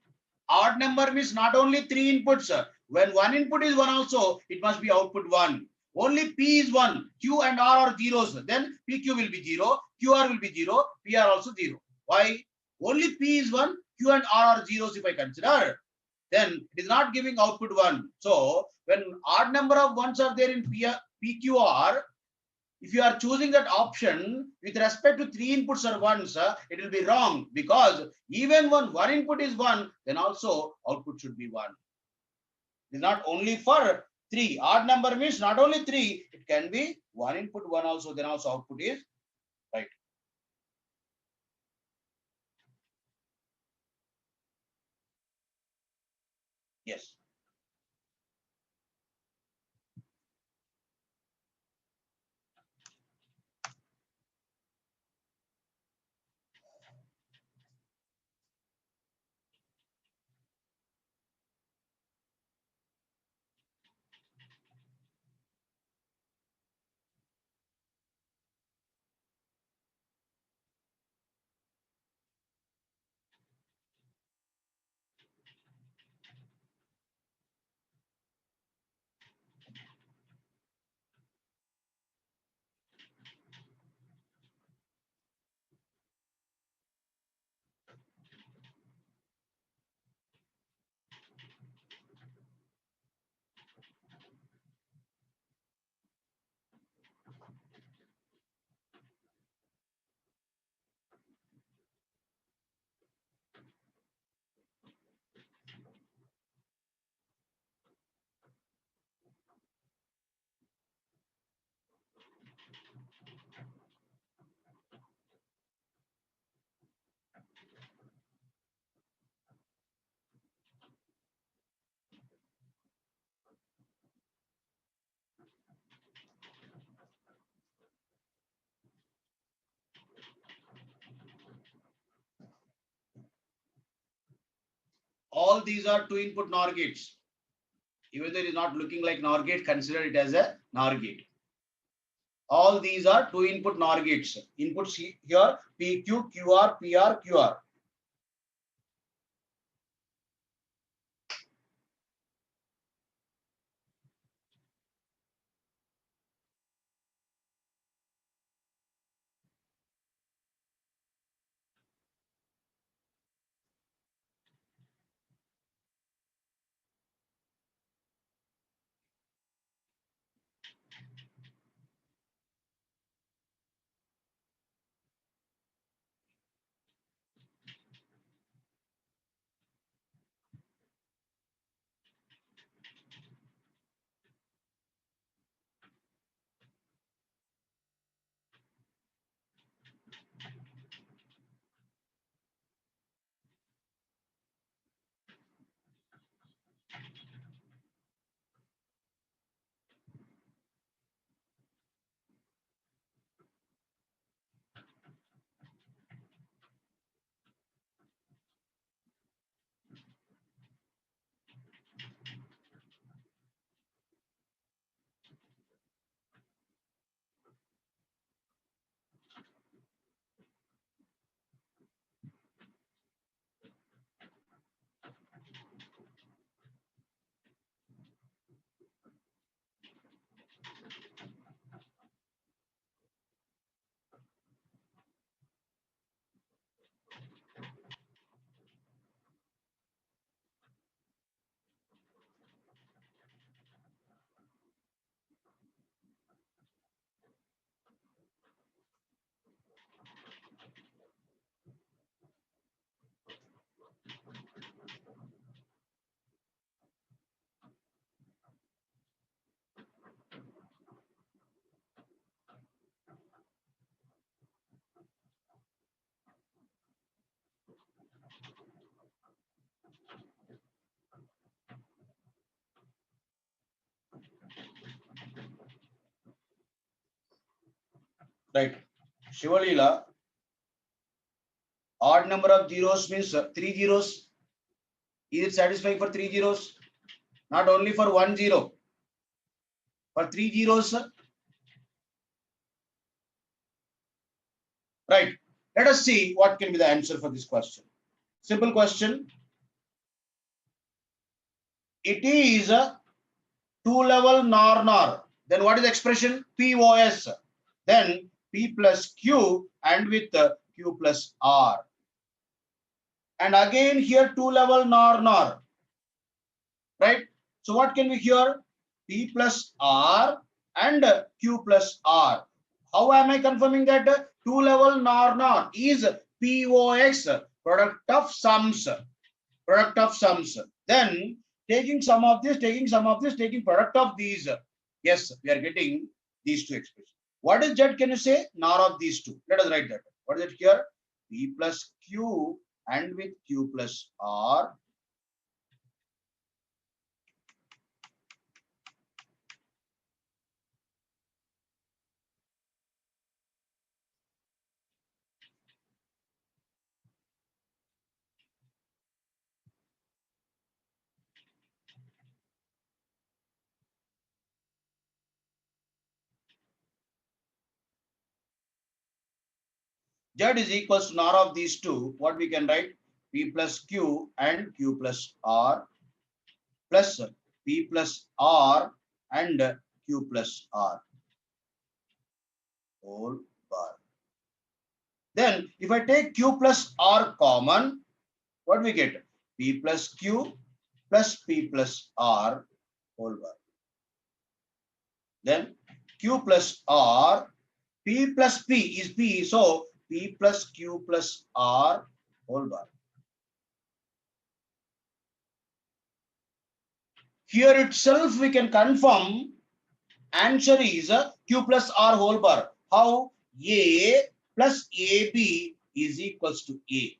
Odd number means not only 3 inputs. When one input is 1 also, it must be output 1. Only P is 1, Q and R are zeros. Then PQ will be 0, QR will be 0, PR also 0. Why? Only P is 1, Q and R are zeros if I consider. Then it is not giving output 1. So when odd number of ones are there in PQR, if you are choosing that option with respect to 3 inputs or ones, it will be wrong, because even when one input is 1, then also output should be 1. It is not only for 3. Odd number means not only 3, it can be 1 input 1 also, then also output is right. Yes. all these are two input NOR gates. Even though it is not looking like NOR gate, consider it as a NOR gate. All these are two input NOR gates. Inputs here PQ, QR, PR, QR. Right. Shivalila, odd number of zeros means three zeros. Is it satisfying for three zeros? Not only for 1 0. For three zeros. Right. Let us see what can be the answer for this question. Simple question. It is a two-level NOR. Then what is the expression? POS. Then P plus Q and with Q plus R. And again here two-level NOR. Right? So what can we hear? P plus R and Q plus R. How am I confirming that two-level NOR is POX, product of sums. Product of sums. Then taking sum of this, taking product of these. Yes, we are getting these two expressions. What is Z? Can you say? NOR of these two. Let us write that. What is it here? P plus Q and with Q plus R. Z is equals to NOR of these two. What we can write? P plus Q and Q plus R plus P plus R and Q plus R whole bar. Then if I take Q plus R common, what we get? P plus Q plus P plus R whole bar. Then Q plus R, P plus P is P, so P plus Q plus R whole bar. Here itself we can confirm answer is Q plus R whole bar. How? A plus AB is equals to A.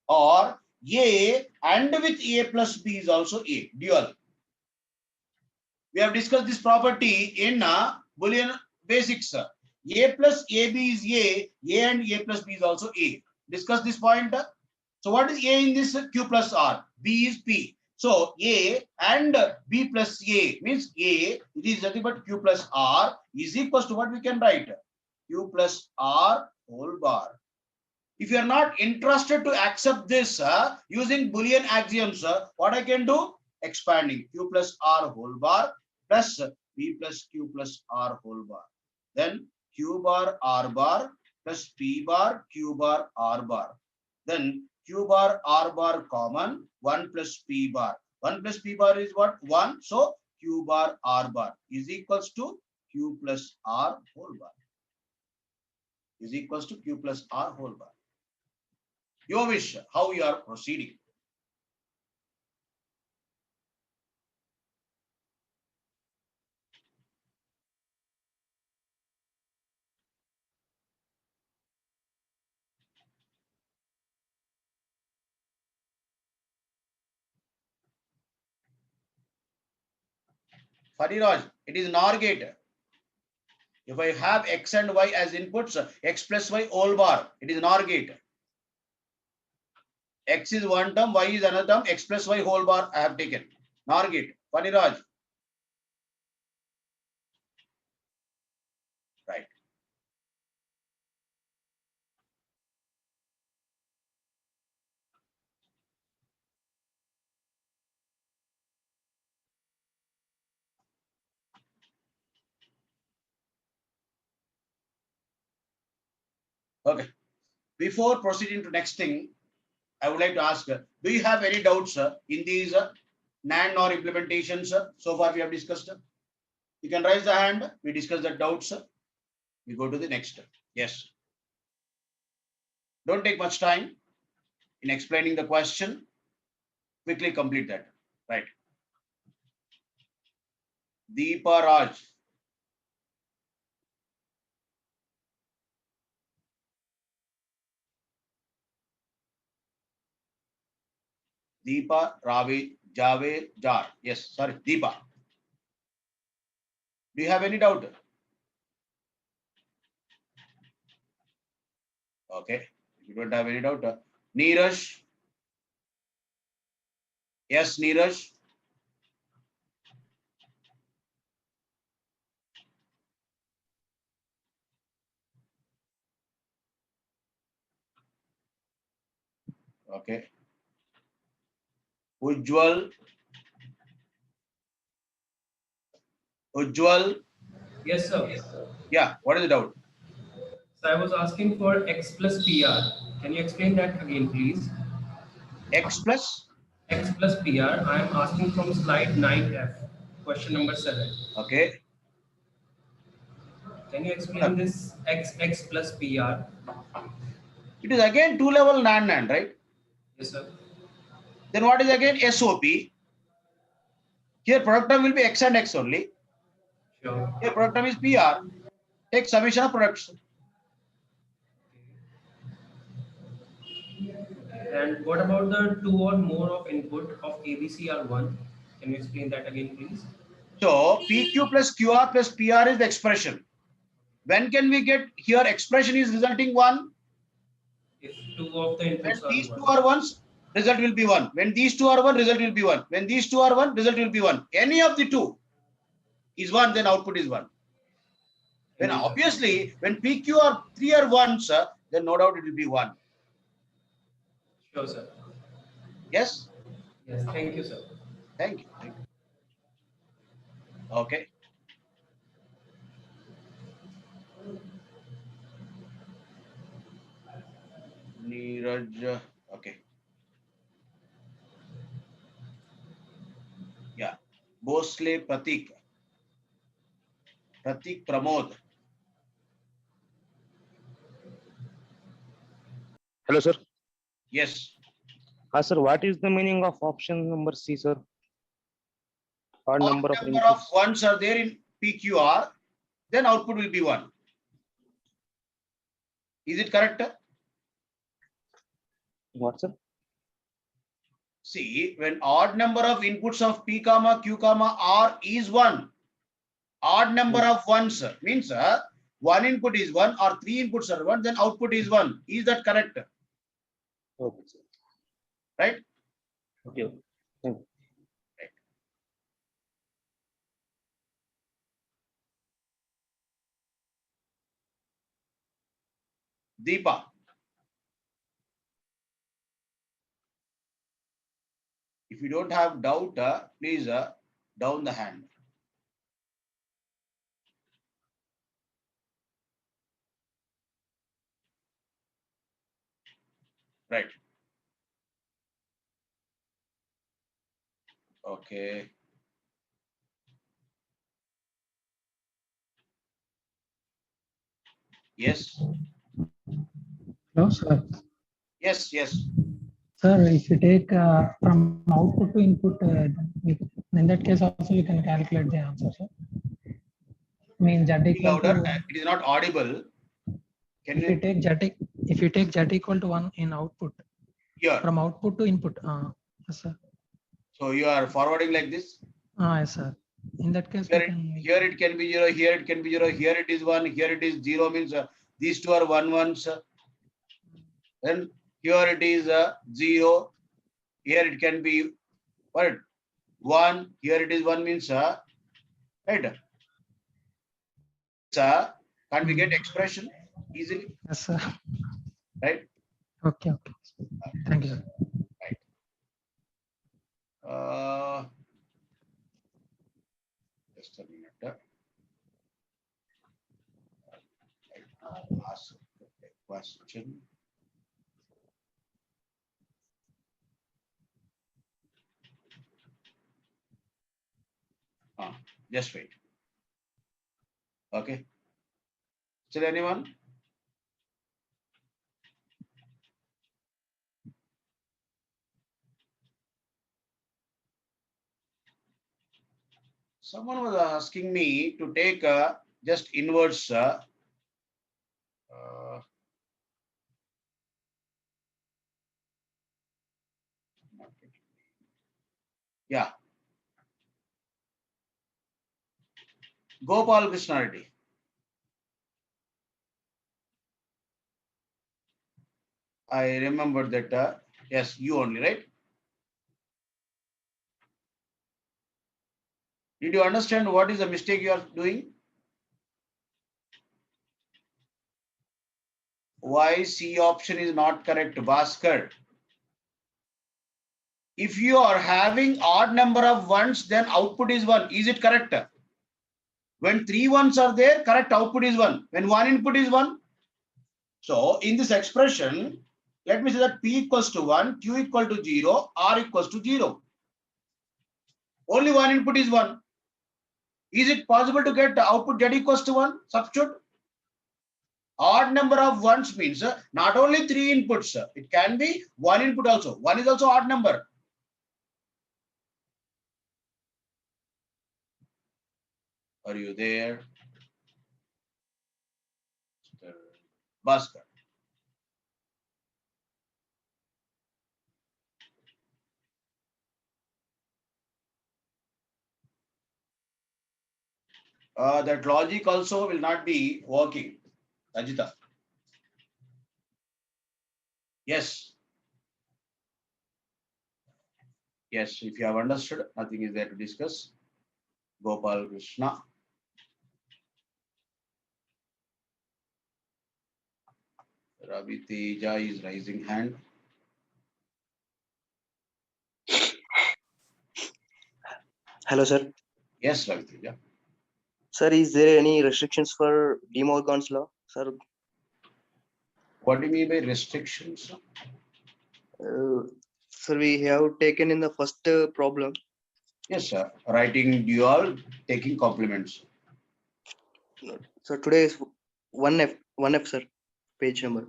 Or A and with A plus B is also A, dual. We have discussed this property in Boolean basics. A plus AB is A and A plus B is also A. Discuss this point. So what is A in this? Q plus R. B is P. So A and B plus A means A, it is nothing but Q plus R is equals to what we can write? Q plus R whole bar. If you are not interested to accept this using Boolean axioms, what I can do? Expanding Q plus R whole bar plus B plus Q plus R whole bar. Then Q bar R bar plus P bar Q bar R bar. Then Q bar R bar common 1 plus P bar. 1 plus P bar is what? 1. So Q bar R bar is equals to Q plus R whole bar. Is equals to Q plus R whole bar. Your wish, how you are proceeding. Fariraj, it is NOR gate. If I have X and Y as inputs, X plus Y whole bar, it is NOR gate. X is one term, Y is another term, X plus Y whole bar I have taken. NOR gate. Fariraj. Right. Okay. Before proceeding to next thing, I would like to ask, do you have any doubts in these NAND NOR implementations so far we have discussed? You can raise the hand. We discuss the doubts. We go to the next. Yes. Don't take much time in explaining the question. Quickly complete that. Right. Deepa Raj. Deepa Ravi Jave Jar. Yes, sorry, Deepa. Do you have any doubt? Okay. If you don't have any doubt, Neeraj. Yes, Neeraj. Okay. Ujjwal. Ujjwal. Yes, sir. Yeah, what is the doubt? So I was asking for X plus PR. Can you explain that again, please? X plus. X plus PR. I am asking from slide 9F, question number 7. Okay. Can you explain this X plus PR? It is again two level NAND, right? Yes, sir. Then what is again SOP? Here product term will be X and X only. Sure. Here product term is PR. Take summation of products. And what about the two or more of input of ABCR1? Can you explain that again, please? So PQ plus QR plus PR is the expression. When can we get here expression is resulting one? If two of the When inputs are these two 1. are ones, result will be one. When these two are one, result will be one. When these two are one, result will be one. Any of the two is one, then output is one. Then Thank you, sir. obviously, when PQ or three are ones, then no doubt it will be one. Sure, sir. Yes? Yes, thank you, sir. Thank you. Thank you. Okay. Neeraj. Okay. Yeah. Bosle Pratik. Pratik Pramod. Hello, sir. Yes. Sir, what is the meaning of option number C, sir? Odd Odd number of number of inputs. ones are there in PQR, then output will be one. Is it correct? What, sir? See, when odd number of inputs of P comma Q comma R is one, odd number of ones means one input is one or three inputs are one, then output is one. Is that correct? Okay, sir. right? Okay. Thank you. Deepa. If you don't have doubt, please down the hand. Right. Okay. Yes. Hello, sir. Yes. Yes. Sir, if you take from output to input, in that case also you can calculate the answer, sir. I mean, Z Be equal louder. to, It is not audible. Can if you you take if you take Z equal to 1 in output, hear? from output to input, yes, sir. So you are forwarding like this. Yes, sir. In that case, we can. Here it can be 0. Here it can be 0. Here it is 1. Here it is 0. Means these two are 1 ones. Then here it is 0. Here it can be what? 1. Here it is 1 means right. Can't we get expression easily? Yes, sir. Right. Okay, okay. Thank you, sir. Right. Just a minute. I'll ask a question. Just wait. Okay. Still anyone? Someone was asking me to take just inverse. Yeah. Gopal Krishna Reddy. I remember that. Yes, you only, right? Did you understand what is the mistake you are doing? Why C option is not correct, Bhaskar? If you are having odd number of ones, then output is 1. Is it correct? When 3 ones are there, correct output is 1. When one input is 1. So in this expression, let me say that P equals to 1, Q equal to 0, R equals to 0. Only one input is 1. Is it possible to get the output Z equals to 1? Substitute. Odd number of ones means not only 3 inputs, it can be 1 input also. 1 is also odd number. Are you there? Mr. Bhaskar. That logic also will not be working. Ajita. Yes. Yes, if you have understood, nothing is there to discuss. Gopal Krishna. Ravi Teja is raising hand. Hello, sir. Yes, Ravi Teja. Sir, is there any restrictions for De Morgan's law, sir? What do you mean by restrictions? Sir, we have taken in the first problem. Yes, sir. Writing dual, taking complements. So today is 1F, sir, page number.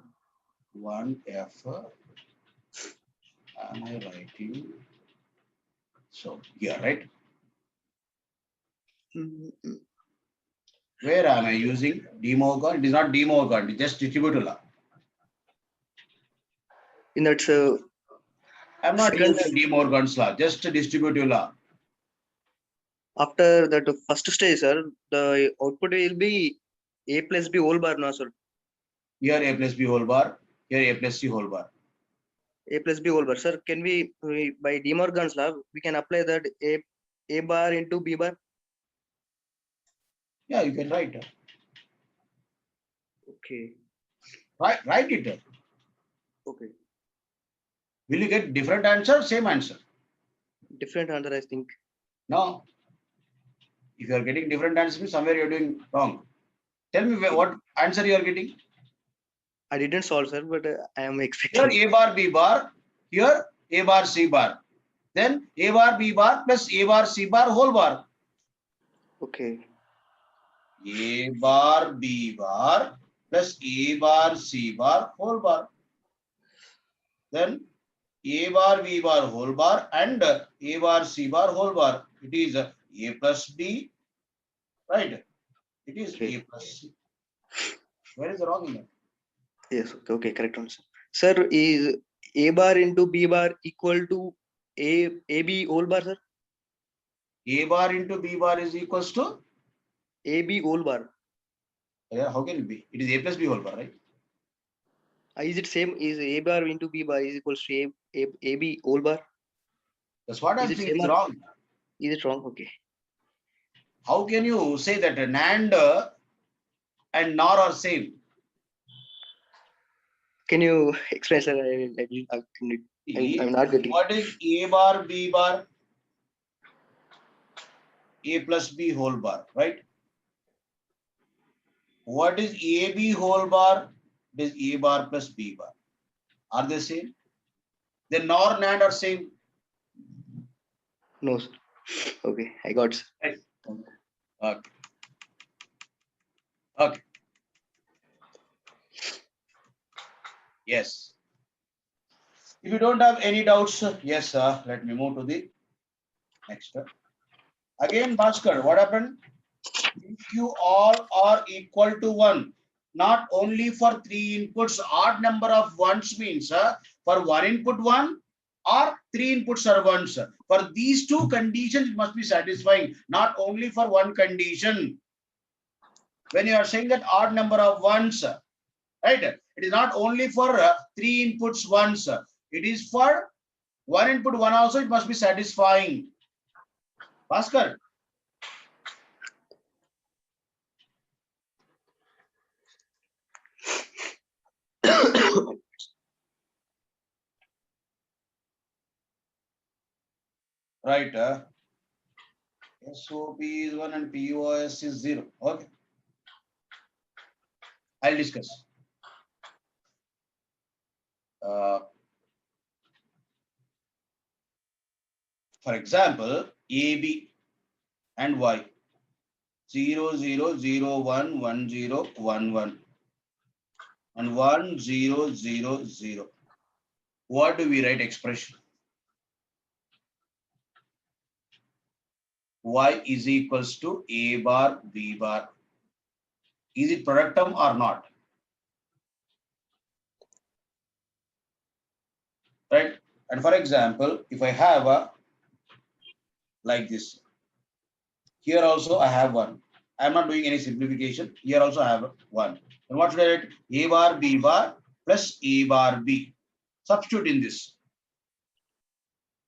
1F. Am I writing? So here, right? Mm, Where am I using De Morgan? It is not De Morgan, it is just distributive law. In that I'm not second, using De Morgan's law, just distributive law. after that first stage, sir, the output will be A plus B whole bar, no, sir. Here A plus B whole bar, here A plus C whole bar. A plus B whole bar. Sir, can we by De Morgan's law, we can apply that A bar into B bar? Yeah, you can write. Okay. Write it. Okay. Will you get different answer? Same answer? Different answer, I think. No. If you are getting different answers, means somewhere you are doing wrong. Tell me what answer you are getting. I didn't solve, sir, but I am Here expecting. A bar B bar. Here A bar C bar. Then A bar B bar plus A bar C bar whole bar. Okay. A bar B bar plus A bar C bar whole bar. Then A bar B bar whole bar and A bar C bar whole bar. It is A plus B, right? It is Okay. A plus C. Where is the wrong in that? Yes. Okay. Okay. Correct answer. Sir, is A bar into B bar equal to AB whole bar, sir? A bar into B bar is equals to, AB whole bar. yeah, how can it be? It is A plus B whole bar, right? Is it same? Is A bar into B bar is equals to AB whole bar? That's what Is I'm it saying. same It's or- wrong. Is it wrong? Okay. How can you say that NAND and NOR are same? Can you explain, sir? I'm not getting. What is A bar B bar? A plus B whole bar, right? What is AB whole bar? It is A bar plus B bar. Are they same? Then NOR NAND are same. No, sir. Okay, I got, sir. Right. Okay. Okay. Yes. If you don't have any doubts, yes, let me move to the next. Again, Bhaskar, what happened? If you all are equal to 1, not only for 3 inputs, odd number of ones means for 1 input 1 or 3 inputs are ones. For these two conditions, it must be satisfying, not only for one condition. When you are saying that odd number of ones, right? It is not only for 3 inputs once. It is for 1 input 1 also, it must be satisfying. Bhaskar. Right. SOP is 1 and POS is 0. Okay. I'll discuss. For example, AB and Y 0 0 0 1 1 0 1 1 and 1 0 0 0. What do we write expression? Y is equals to A bar B bar. Is it product term or not? Right? And for example, if I have a like this, here also I have 1. I am not doing any simplification. Here also I have 1. And what should I write? A bar B bar plus A bar B. Substitute in this.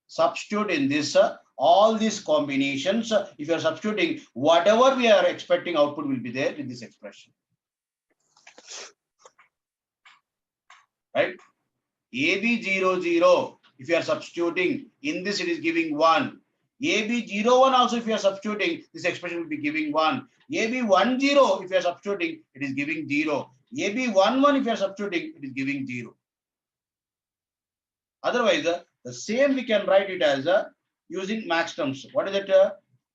Substitute in this all these combinations. If you are substituting, whatever we are expecting output will be there in this expression. Right? AB 0 0. If you are substituting in this, it is giving 1. AB 0 1 also, if you are substituting, this expression will be giving 1. AB 1 0, if you are substituting, it is giving 0. AB 1 1, if you are substituting, it is giving 0. Otherwise, the same we can write it as using max terms. What is it?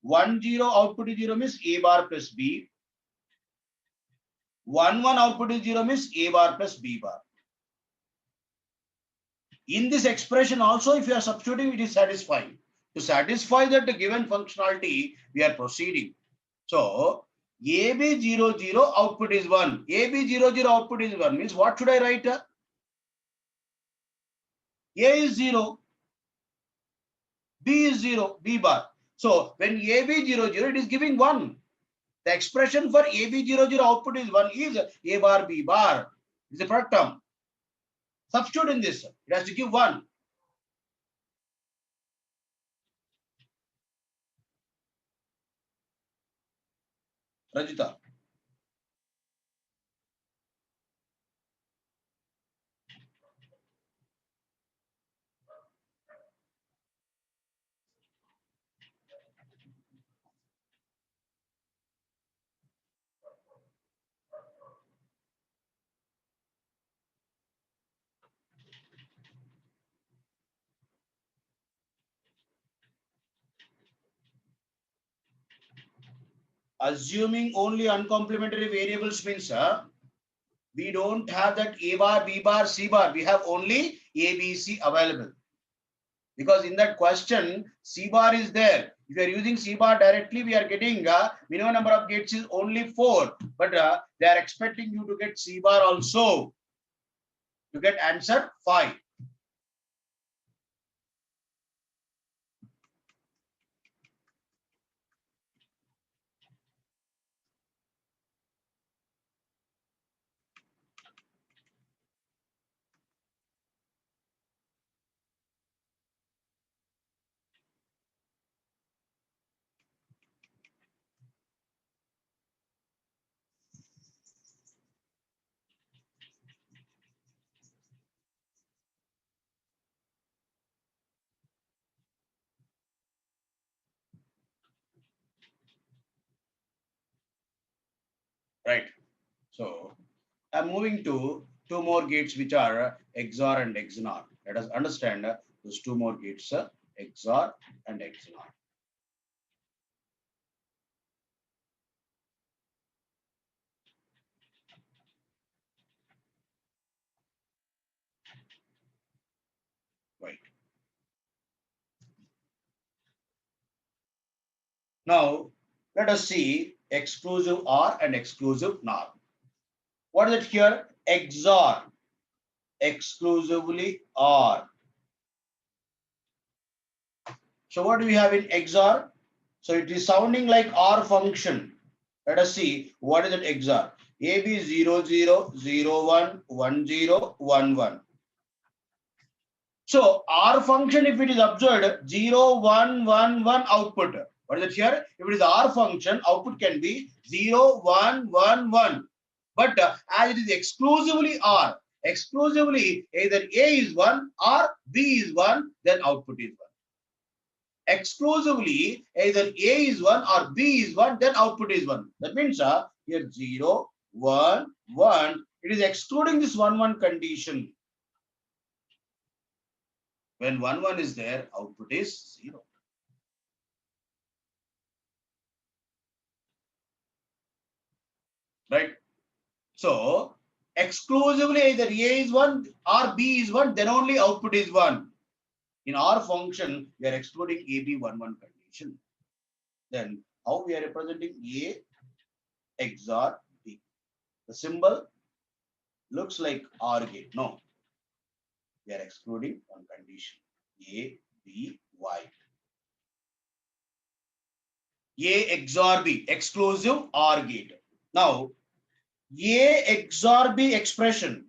1 0 output is 0 means A bar plus B. 1 1 output is 0 means A bar plus B bar. In this expression also, if you are substituting, it is satisfying. To satisfy that given functionality, we are proceeding. So, AB 0 0 output is 1. AB 0 0 output is 1 means what should I write? A is 0. B is 0. B bar. So, when AB 0 0, it is giving 1. The expression for AB 0 0 output is 1 is A bar B bar. It is a product term. Substitute in this. It has to give 1. Rajita. Assuming only uncomplementary variables means we don't have that A bar, B bar, C bar. We have only A, B, C available. Because in that question, C bar is there. If you are using C bar directly, we are getting minimum number of gates is only 4. But they are expecting you to get C bar also. You get answer 5. Right. So I'm moving to 2 more gates which are XOR and XNOR. Let us understand those 2 more gates, XOR and XNOR. Right. Now let us see exclusive OR and exclusive NOR. What is it here? XOR, exclusively OR. So what do we have in XOR? So it is sounding like OR function. Let us see what is it XOR. AB 0 0 0 1 1 0 1 1. So OR function, if it is observed 0 1 1 1 output. What is it here? If it is OR function, output can be 0 1 1 1. But as it is exclusively OR, exclusively either A is 1 or B is 1, then output is 1. Exclusively either A is 1 or B is 1, then output is 1. That means here 0, 1, 1, it is excluding this 1, 1 condition. When 1, 1 is there, output is 0. Right? So exclusively either A is 1 or B is 1, then only output is 1. In our function, we are excluding AB 1, 1 condition. Then how we are representing A XOR B? The symbol looks like OR gate. No, we are excluding one condition. A, B, Y. A XOR B, exclusive OR gate. Now, A XOR B expression.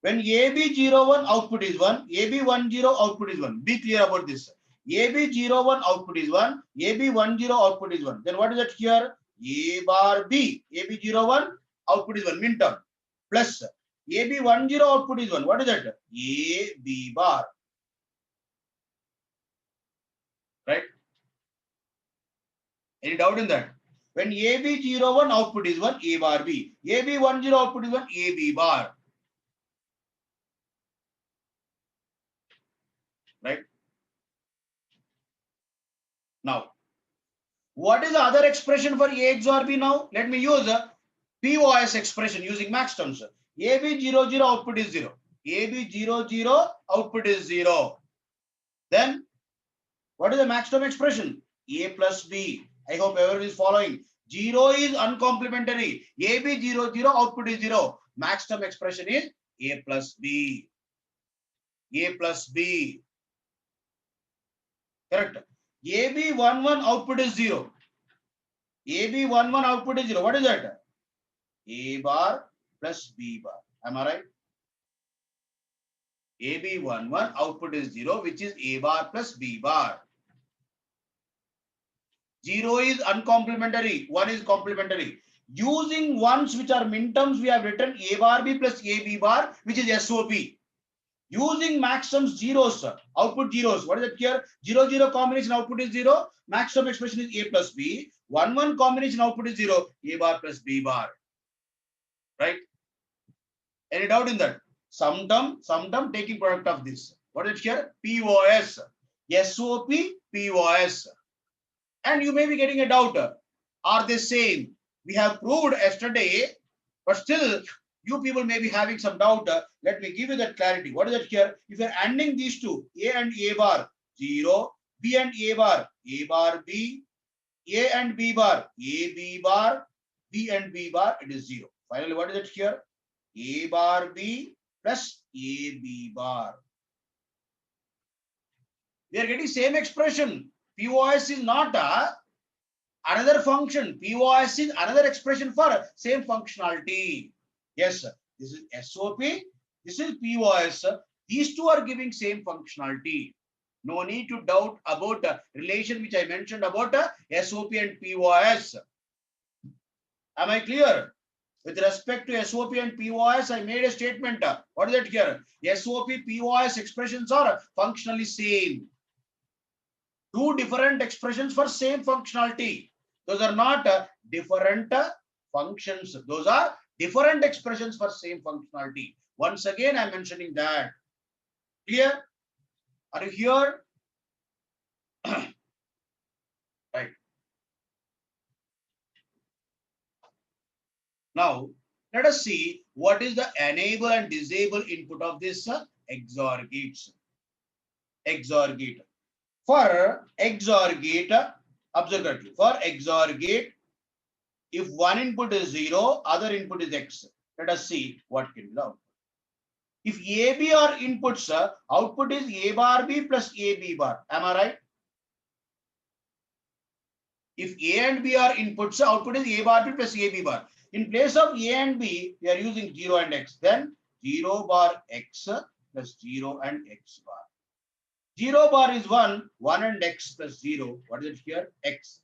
When AB01 output is 1, AB10 output is 1. Be clear about this. AB01 output is 1, AB10 output is 1. Then what is that here? A bar B. AB01 output is 1, min term. Plus AB10 output is 1. What is that? A B bar. Right? Any doubt in that? When AB01 output is 1, A bar B. AB10 output is 1, A B bar. Right? Now, what is the other expression for A XOR B now? Let me use a POS expression using max terms. AB00 output is 0. AB00 output is 0. Then, what is the max term expression? A plus B. I hope everyone is following. 0 is uncomplementary. AB00 output is 0. Max term expression is A plus B. A plus B. Correct. AB11 output is 0. AB11 output is 0. What is that? A bar plus B bar. Am I right? AB11, output is 0, which is A bar plus B bar. 0 is uncomplementary, 1 is complementary. Using ones which are minterms, we have written A bar B plus AB bar, which is SOP. Using maxims zeros, output zeros. What is it here? 0, 0 combination output is 0. Maximum expression is A plus B. 1, 1 combination output is 0. A bar plus B bar. Right? Any doubt in that? Sum term taking product of this. What is it here? POS. SOP, POS. And you may be getting a doubt. Are they same? We have proved yesterday, but still you people may be having some doubt. Let me give you that clarity. What is it here? If you're adding these two, A and A bar, 0, B and A bar B, A and B bar, A B bar, B and B bar, it is 0. Finally, what is it here? A bar B plus A B bar. We are getting same expression. POS is not another function. POS is another expression for same functionality. Yes, this is SOP. This is POS. These two are giving same functionality. No need to doubt about the relation which I mentioned about SOP and POS. Am I clear? With respect to SOP and POS, I made a statement. What is it here? SOP, POS expressions are functionally same. Two different expressions for same functionality. Those are not different functions. Those are different expressions for same functionality. Once again, I'm mentioning that. Clear? Are you here? Right. Now, let us see what is the enable and disable input of this XOR gates. XOR gate. For XOR gate, observe correctly. For XOR gate, if one input is 0, other input is X. Let us see what can be the output. If AB are inputs, output is A bar B plus AB bar. Am I right? If A and B are inputs, output is A bar B plus AB bar. In place of A and B, we are using 0 and X. Then 0 bar X plus 0 and X bar. 0 bar is 1, 1 and X plus 0. What is it here? X.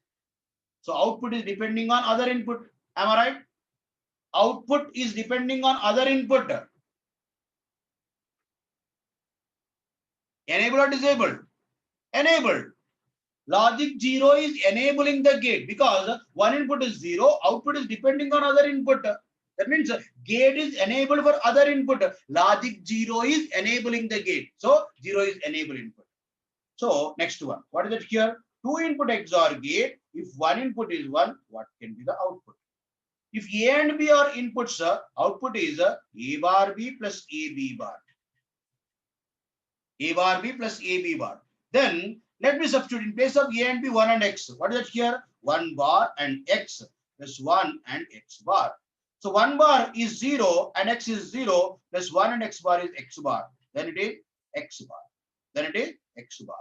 So output is depending on other input. Am I right? Output is depending on other input. Enable or disabled? Enabled. Logic 0 is enabling the gate because one input is 0, output is depending on other input. That means gate is enabled for other input. Logic 0 is enabling the gate. So 0 is enable input. So next one. What is it here? Two input XOR gate. If one input is 1, what can be the output? If A and B are inputs, output is A bar B plus AB bar. A bar B plus AB bar. Then let me substitute in place of A and B 1 and X. What is it here? 1 bar and X plus 1 and X bar. So 1 bar is 0 and X is 0 plus 1 and X bar is X bar. Then it is X bar. Then it is X bar.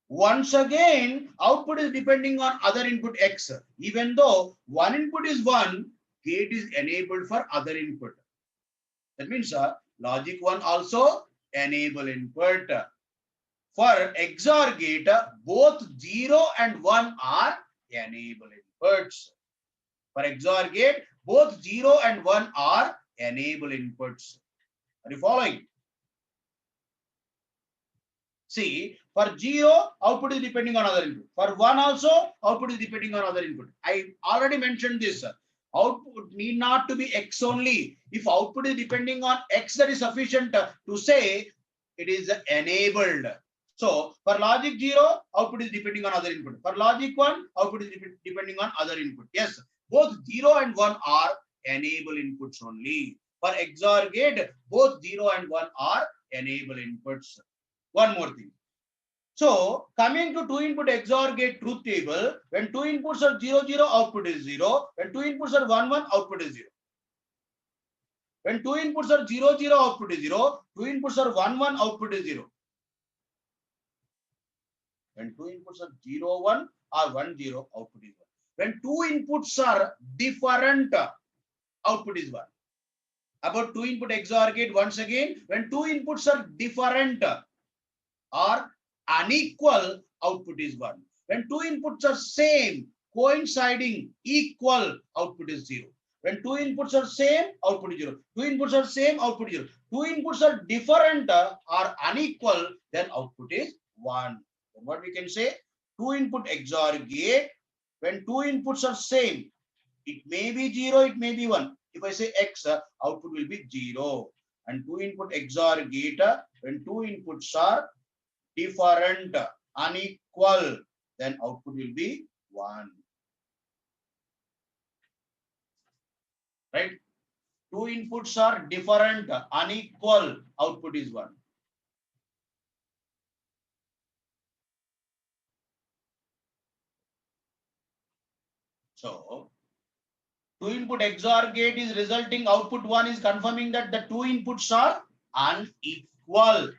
Once again, output is depending on other input X. Even though one input is 1, gate is enabled for other input. That means logic 1 also enable input. For XOR gate, both 0 and 1 are enable inputs. For XOR gate, both 0 and 1 are enable inputs. Are you following? See, for 0, output is depending on other input. For 1 also, output is depending on other input. I already mentioned this. Output need not to be X only. If output is depending on X, that is sufficient to say it is enabled. So for logic 0, output is depending on other input. For logic 1, output is depending on other input. Yes, both 0 and 1 are enable inputs only. For XOR gate, both 0 and 1 are enable inputs. One more thing. So coming to two input XOR gate truth table, when two inputs are 0, 0, output is 0. When two inputs are 1, 1, output is 0. When two inputs are 0, 0, output is 0. Two inputs are 1, 1, output is 0. When two inputs are 0, 1 or 1, 0, output is 1. When two inputs are different, output is 1. About two input XOR gate, once again, when two inputs are different or unequal, output is 1. When two inputs are same, coinciding, equal, output is 0. When two inputs are same, output is 0. Two inputs are same, output is 0. Two inputs are different or unequal, then output is 1. Then what we can say? Two input XOR gate, when two inputs are same, it may be 0, it may be 1. If I say X, output will be 0. And two input XOR gate, when two inputs are different, unequal, then output will be 1. Right? Two inputs are different, unequal, output is 1. So, two input XOR gate is resulting output 1 is confirming that the two inputs are unequal.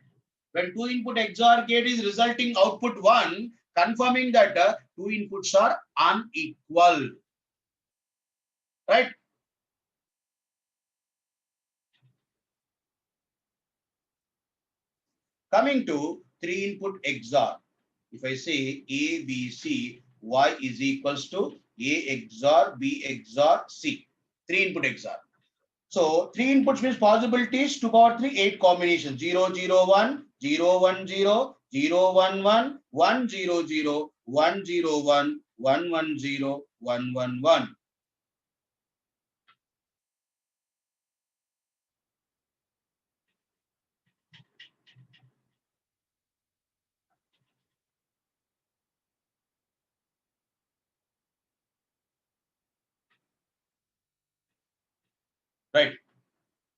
When two input XOR gate is resulting output 1, confirming that two inputs are unequal. Right? Coming to three input XOR. If I say A, B, C, Y is equals to A XOR B XOR C. Three input XOR. So three inputs means possibilities, 2 power 3, 8 combinations. 0, 0, 1, 0, 1, 0, 0, 1, 1, 1, 0, 0, 1, 0, 1, 1, 1, 0, 1, 1, 1. Right.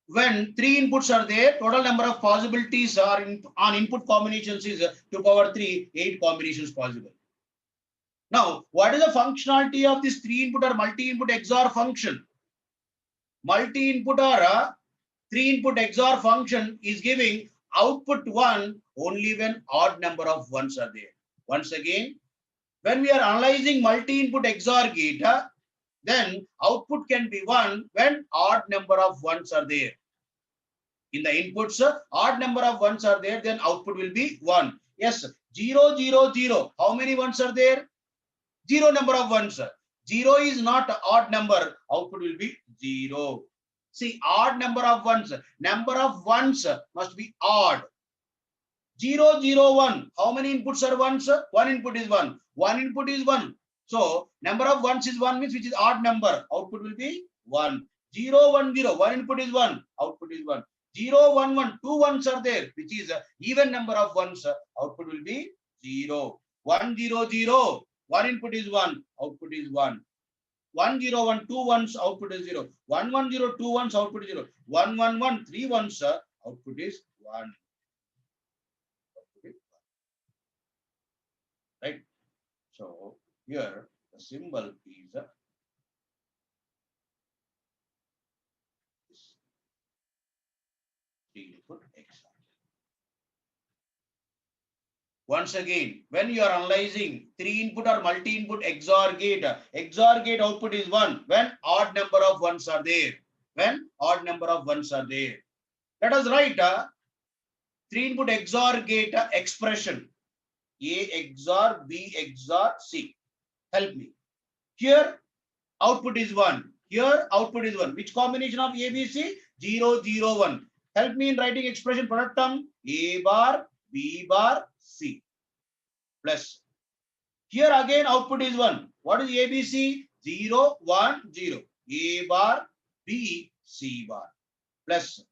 When three inputs are there, total number of possibilities are on input combinations is 2 power 3, 8 combinations possible. Now, what is the functionality of this three input or multi-input XOR function? Multi-input or three input XOR function is giving output 1 only when odd number of ones are there. Once again, when we are analyzing multi-input XOR gate, then output can be 1 when odd number of ones are there. In the inputs, odd number of ones are there, then output will be 1. Yes, 0, 0, 0. How many ones are there? 0 number of ones. 0 is not an odd number. Output will be 0. See, odd number of ones. Number of ones must be odd. 0, 0, 1. How many inputs are ones? One input is 1. One input is 1. So, number of ones is 1 means which is odd number. Output will be 1. 0, 1, 0. One input is 1. Output is 1. 0, 1, 1. Two ones are there, which is even number of ones. Output will be 0. 1, 0, 0. One input is 1. Output is 1. 1, 0, 1. Two ones. Output is 0. 1, 1, 0. Two ones. Output is 0. 1, 1, 1. Three ones. Output is 1. Right? So here the symbol is three input XOR. Once again, when you are analyzing three input or multi input XOR gate output is 1 when odd number of ones are there. When odd number of ones are there. Let us write three input XOR gate expression. A XOR B XOR C. Help me. Here output is 1. Here output is 1. Which combination of A, B, C? 0, 0, 1. Help me in writing expression product term A bar, B bar, C. Plus. Here again output is 1. What is A, B, C? 0, 1, 0. A bar, B, C bar. Plus.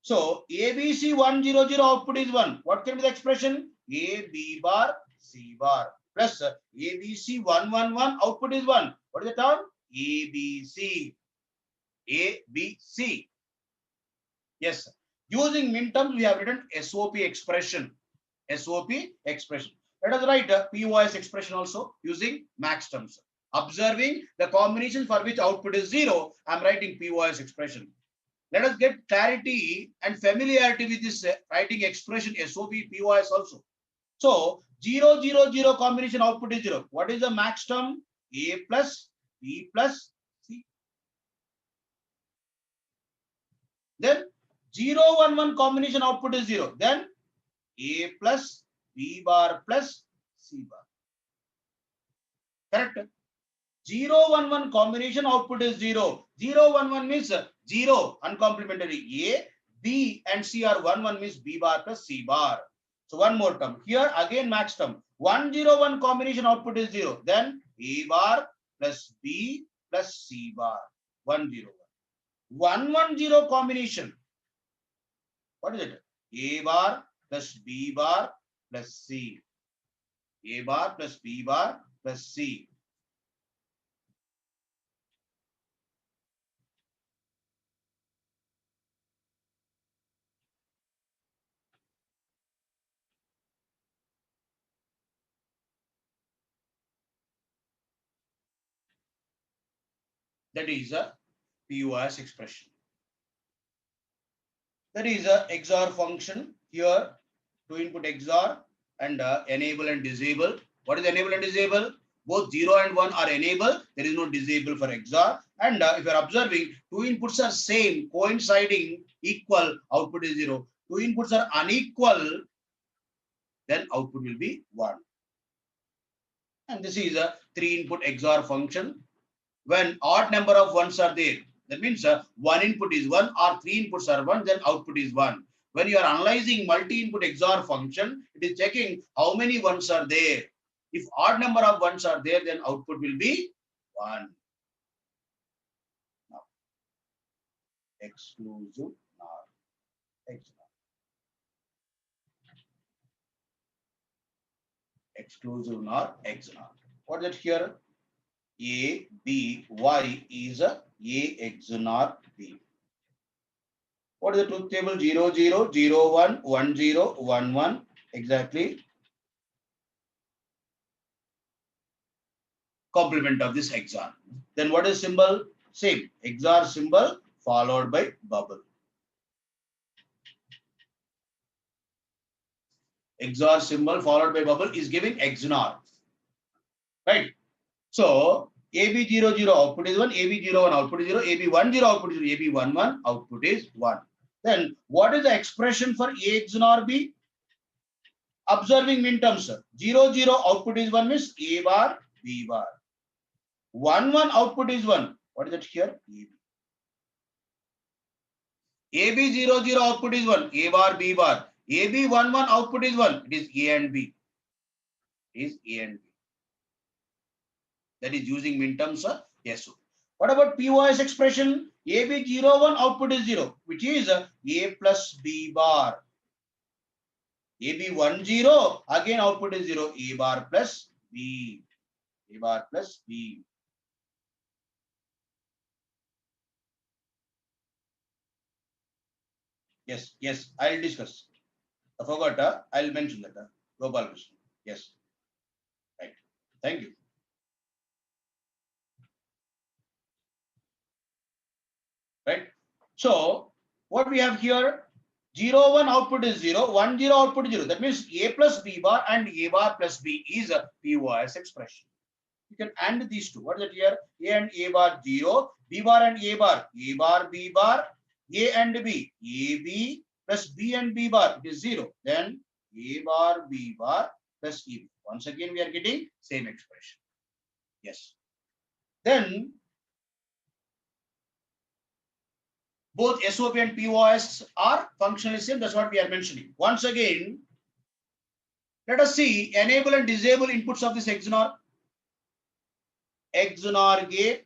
So A, B, C 1, 0, 0 output is 1. What can be the expression? A, B bar, C bar. Plus A, B, C 1, 1, 1 output is 1. What is the term? A, B, C. A, B, C. Yes. Using min terms, we have written SOP expression. SOP expression. Let us write a POS expression also using max terms. Observing the combination for which output is 0, I am writing POS expression. Let us get clarity and familiarity with this writing expression SOP POS also. So 0, 0, 0 combination output is 0. What is the max term? A plus B plus C. Then 0, 1, 1 combination output is 0. Then A plus B bar plus C bar. Correct? 0, 1, 1 combination output is 0. 0, 1, 1 means 0 uncomplementary. A, B and C are 1, 1 means B bar plus C bar. So one more term. Here again max term. 1, 0, 1 combination output is 0. Then A bar plus B plus C bar. 1, 0, 1. 1, 1, 0 combination. What is it? A bar plus B bar plus C. A bar plus B bar plus C. That is a POS expression. That is a XOR function here, two input XOR and enable and disable. What is enable and disable? Both 0 and 1 are enabled. There is no disable for XOR. And if you are observing, two inputs are same, coinciding, equal, output is 0. Two inputs are unequal, then output will be 1. And this is a 3-input XOR function. When odd number of ones are there, that means one input is 1 or 3 inputs are 1, then output is 1. When you are analyzing multi-input XOR function, it is checking how many ones are there. If odd number of ones are there, then output will be 1. Now, exclusive NOR. Exclusive NOR XNOR. What is it here? A, B, Y is a XNOR B. What is the truth table? 0, 0, 0, 1, 1, 0, 1, 1. Exactly. Complement of this XOR. Then what is symbol? Same. XOR symbol followed by bubble. XOR symbol followed by bubble is giving XNOR. Right? So AB00 output is 1, AB01 output is 0, AB10 output is 0, AB11 output is 1. Then what is the expression for A XNOR B? Observing min terms. 0, 0 output is 1 means A bar, B bar. 1, 1 output is 1. What is it here? AB. AB00 output is 1, A bar, B bar. AB11 output is 1. It is A and B. It is A and B. That is using min terms. Yes. What about POS expression? AB01 output is 0, which is A plus B bar. AB10 again output is 0, A bar plus B. A bar plus B. Yes, yes, I'll discuss. I forgot, I'll mention that. Gopal Krishna. Yes. Right. Thank you. Right. So what we have here, 0, 1 output is 0, 1, 0 output is 0. That means A plus B bar and A bar plus B is a POS expression. You can AND these two. What is it here? A and A bar 0, B bar and A bar, B bar, A and B, AB plus B and B bar, it is 0. Then A bar, B bar plus EB. Once again, we are getting same expression. Yes. Then both SOP and POS are functionally same. That's what we are mentioning. Once again, let us see enable and disable inputs of this XNOR. XNOR gate.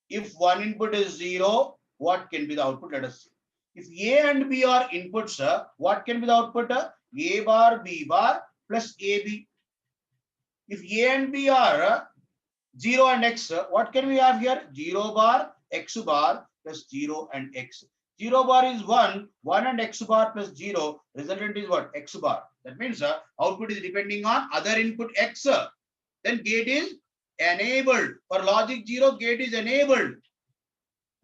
If one input is 0, what can be the output? Let us see. If A and B are inputs, what can be the output? A bar, B bar plus AB. If A and B are 0 and X, what can we have here? 0 bar, X bar plus 0 and X. 0 bar is 1, 1 and X bar plus 0. Resultant is what? X bar. That means output is depending on other input X. Then gate is enabled. For logic 0, gate is enabled.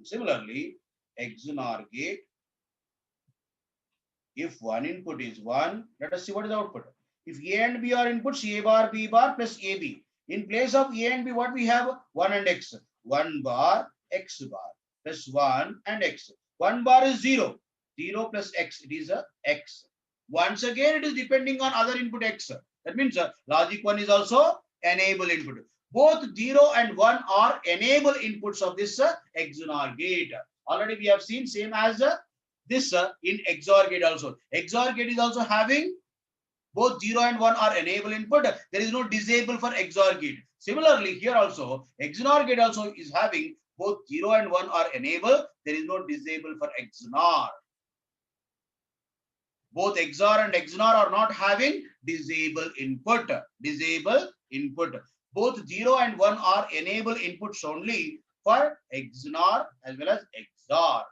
Similarly, XNOR gate, if one input is 1, let us see what is the output. If A and B are inputs, A bar, B bar plus AB. In place of A and B, what we have? 1 and X. 1 bar, X bar. plus 1 and x. 1 bar is 0. 0 plus x, it is a x. Once again, it is depending on other input x. That means logic 1 is also enable input. Both 0 and 1 are enable inputs of this XOR gate. Already we have seen same as this in XOR gate also. XOR gate is also having both 0 and 1 are enable input. There is no disable for XOR gate. Similarly, here also, XOR gate also is having both 0 and 1 are enable. There is no disable for XOR. Both XOR and XOR are not having disable input. Disable input. Both 0 and 1 are enable inputs only for XOR as well as XOR.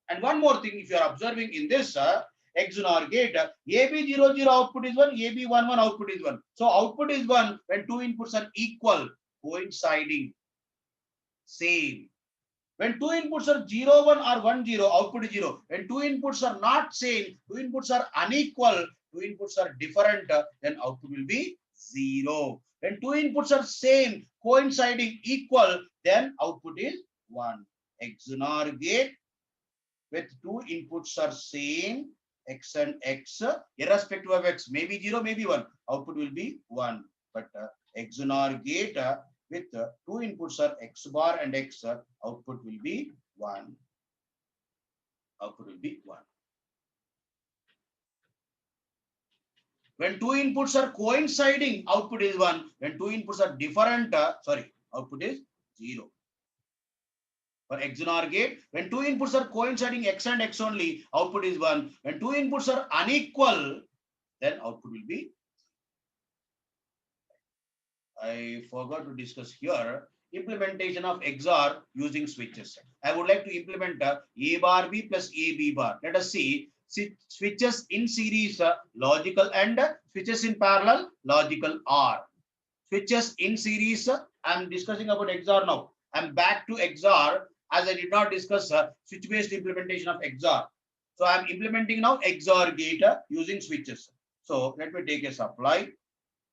And one more thing, if you are observing in this XOR gate, AB00 output is 1, AB11 output is 1. So output is 1 when two inputs are equal, coinciding, same. When two inputs are 0, 1 or 1, 0, output is 0. When two inputs are not same, two inputs are unequal, two inputs are different, then output will be 0. When two inputs are same, coinciding, equal, then output is 1. XOR gate with two inputs are same, x and x, irrespective of x, maybe 0, maybe 1, output will be 1. But XOR gate with two inputs are x bar and x, output will be 1. Output will be 1. When two inputs are coinciding, output is 1. When two inputs are different, output is 0. For XOR gate, when two inputs are coinciding x and x only, output is 1. When two inputs are unequal, then output will be. I forgot to discuss here implementation of XOR using switches. I would like to implement A bar B plus AB bar. Let us see switches in series logical and switches in parallel logical OR. Switches in series, I am discussing about XOR now. I am back to XOR as I did not discuss switch based implementation of XOR. So I am implementing now XOR gate using switches. So let me take a supply.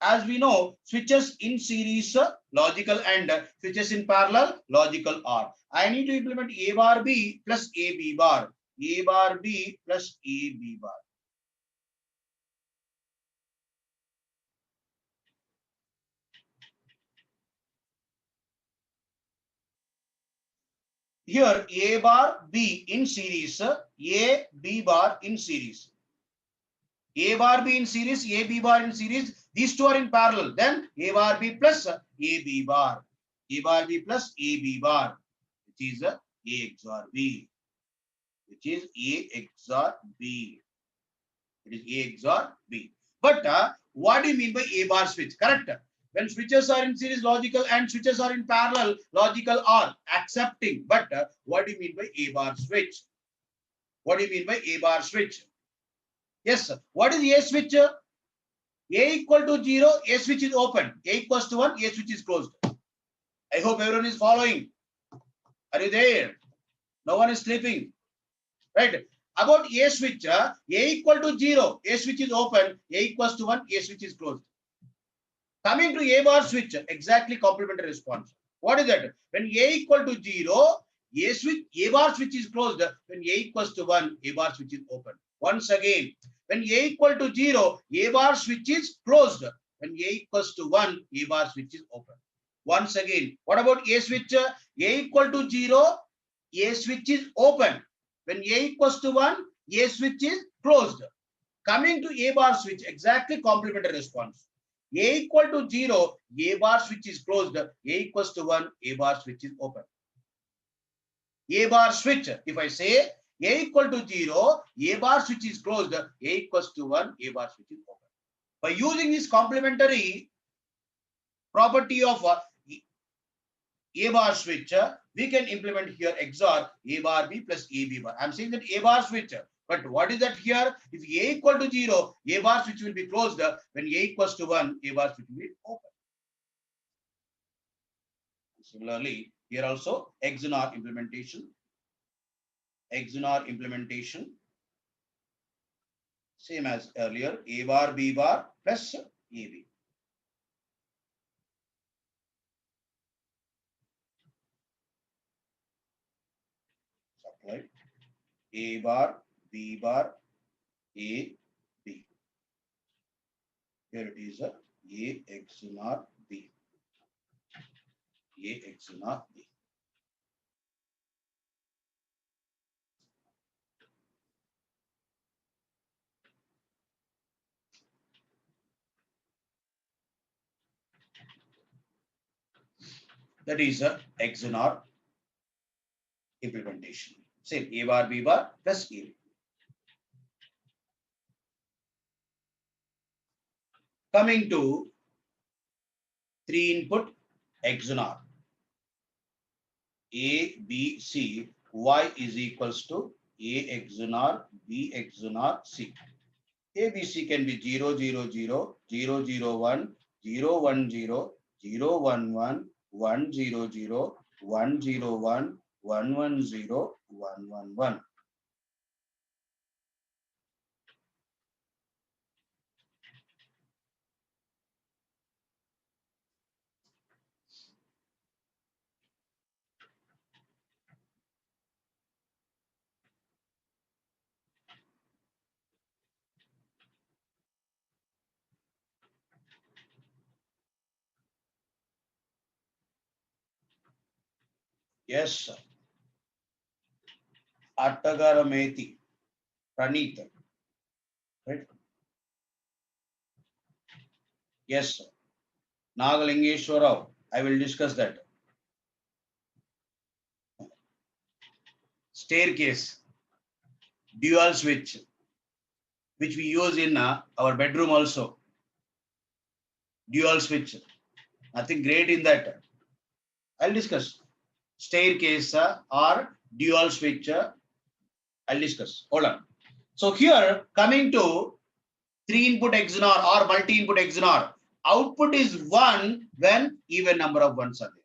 As we know, switches in series logical and switches in parallel logical OR. I need to implement A bar B plus AB bar. A bar B plus AB bar. Here A bar B in series, A B bar in series. A bar B in series, A B bar in series. These two are in parallel. Then A bar B plus A B bar. A bar B plus A B bar, which is A XOR B. Which is A XOR B. It is A XOR B. But what do you mean by A bar switch? Correct. When switches are in series logical and switches are in parallel logical are accepting. But what do you mean by A bar switch? What do you mean by A bar switch? Yes, sir. What is A switch? A equal to 0, A switch is open. A equals to 1, A switch is closed. I hope everyone is following. Are you there? No one is sleeping. Right? About A switch, A equal to 0, A switch is open. A equals to 1, A switch is closed. Coming to A bar switch, exactly complementary response. What is that? When A equal to 0, A bar switch is closed. When A equals to 1, A bar switch is open. Once again, when A equal to 0, A bar switch is closed. When A equals to 1, A bar switch is open. Once again, what about A switch? A equal to 0, A switch is open. When A equals to 1, A switch is closed. Coming to A bar switch, exactly complementary response. A equal to 0, A bar switch is closed. A equals to 1, A bar switch is open. A bar switch, if I say A equal to 0, A bar switch is closed. A equals to 1, A bar switch is open. By using this complementary property of A bar switch, we can implement here XOR A bar B plus AB bar. I'm saying that A bar switch. But what is that here? If A equal to 0, A bar switch will be closed. When A equals to 1, A bar switch will be open. Similarly, here also XOR implementation. XOR implementation. Same as earlier, A bar B bar plus AB. right? A bar, B bar, A, B. Here it is a XNOR B. A XNOR B. That is a XNOR implementation. Same A bar, B bar plus A. Coming to 3-input XNOR. A, B, C, Y is equals to A XNOR B XNOR C. A, B, C can be 0, 0, 0, 0, 0, 1, 0, 1, 0, 0, 1, 1, 1, 0, 0, 1, 0, 1, 1, 1, 0, 1, 1, 1. Yes, sir. Attagarameti, Pranita. Right? Yes, sir. Nagalingeshwarao. I will discuss that. Staircase, dual switch, which we use in our bedroom also. Dual switch. Nothing great in that. I'll discuss. Staircase or dual switch. I'll discuss. Hold on. So here coming to 3-input XNOR or multi-input XNOR, output is 1 when even number of ones are there.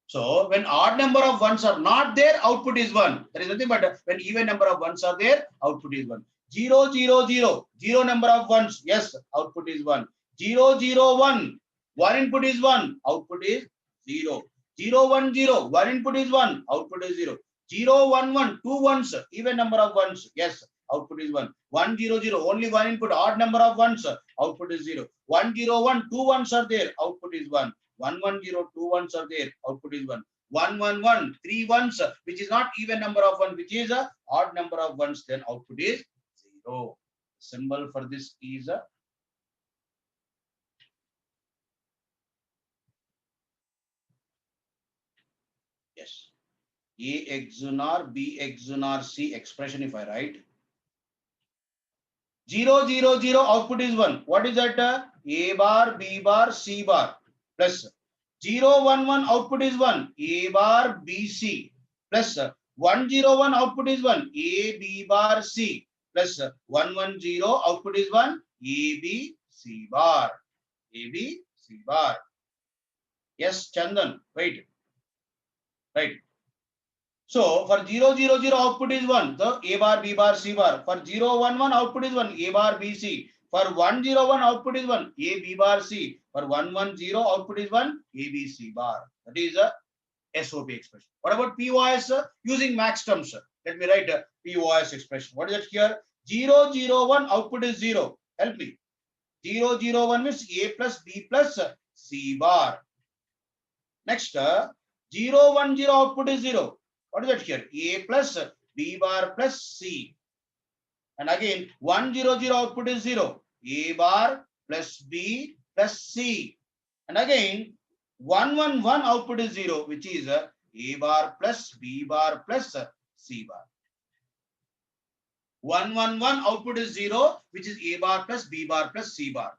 So when odd number of ones are not there, output is 1. There is nothing but when even number of ones are there, output is 1. 0, 0, 0, 0 number of ones, yes, output is 1. 0, 0, 1, one input is 1, output is 0. 0, 1, 0, one input is 1, output is 0. 0, 1, 1, two ones, even number of ones, yes, output is 1. 1, 0, 0, only one input, odd number of ones, output is 0. 1, 0, 1, two ones are there, output is 1. 1, 1, 0, two ones are there, output is 1. 1, 1, 1, three ones, which is not even number of one, which is a odd number of ones, then output is 0. Symbol for this is a yes. A XNOR B XNOR C expression if I write 0, 0, 0, output is 1. What is that? A bar, B bar, C bar plus 0, 1, 1, output is 1. A bar, B, C plus 1, 0, 1, output is 1. A, B bar, C plus 1, 1, 0, output is 1. A, B, C bar. A, B, C bar. Yes, Chandan, wait. Right. So for 0, 0, 0, output is 1. So A bar, B bar, C bar. For 0, 1, 1, output is 1. A bar, B, C. For 1, 0, 1, output is 1. A, B bar, C. For 1, 1, 0, output is 1. A, B, C bar. That is a SOP expression. What about POS? Using max terms. Let me write a POS expression. What is it here? 0, 0, 1, output is 0. Help me. 0, 0, 1 means A plus B plus C bar. Next, 0, 1, 0, output is 0. What is that here? A plus B bar plus C. And again, 1, 0, 0, output is 0. A bar plus B plus C. And again, 1, 1, 1, output is 0, which is A bar plus B bar plus C bar. 1, 1, 1, output is 0, which is A bar plus B bar plus C bar.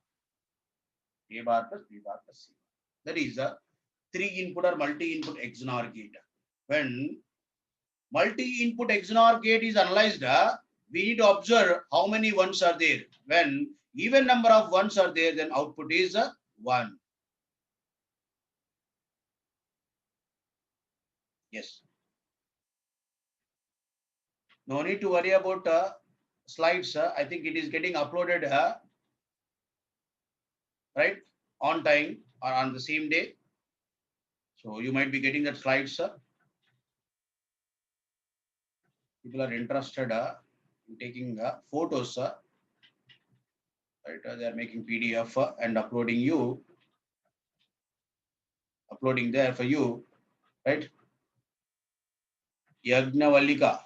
A bar plus B bar plus C bar. That is a 3-input or multi-input XNOR gate. When multi-input XNOR gate is analyzed, we need to observe how many ones are there. When even number of ones are there, then output is 1. Yes. No need to worry about slides. I think it is getting uploaded right on time or on the same day. So you might be getting that slides. people are interested in taking photos, right? They are making PDF and uploading there for you, right? Yagnavallika.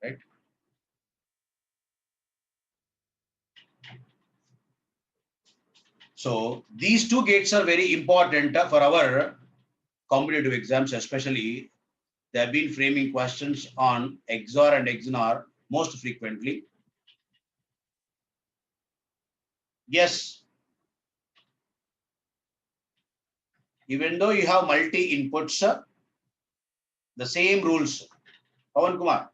Right? So these two gates are very important for our competitive exams, especially. They have been framing questions on XOR and XNOR most frequently. Yes, even though you have multi inputs, the same rules. Pawan Kumar.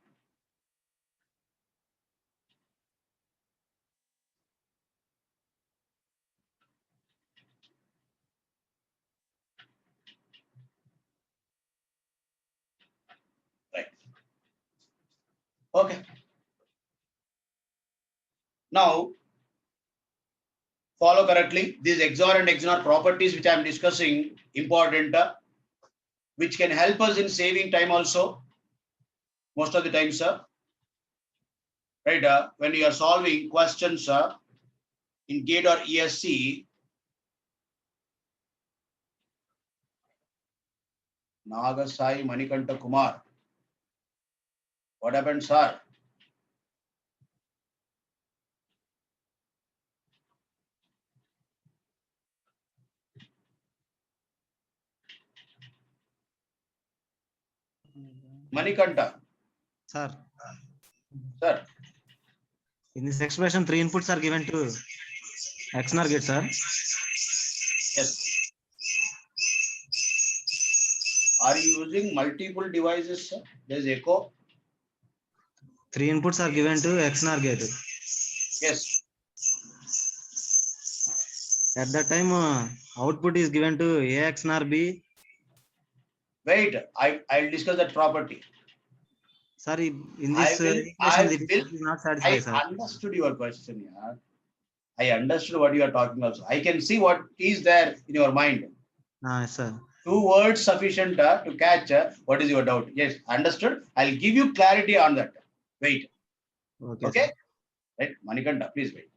Right. Okay. Now, follow correctly. These XOR and XNOR properties which I am discussing, important, which can help us in saving time also. Most of the time, sir. Right. When you are solving questions in GATE or ESC, Nagasai Manikanta Kumar. What happened, sir? Manikanta, Sir, sir. in this expression, 3 inputs are given to XNOR gate, sir. Yes. Are you using multiple devices, sir? There's echo. 3 inputs are given to XNOR gate. Yes. At that time, output is given to A XNOR B. Wait, I'll discuss that property. Sir, in I this will, equation, I this will, is not satisfied, I sir. understood your question, yeah. I understood what you are talking also. I can see what is there in your mind. Sir. 2 words sufficient to catch what is your doubt. Yes, understood. I'll give you clarity on that. Wait. Okay. Okay? Sir. Right, Manikanda, please wait.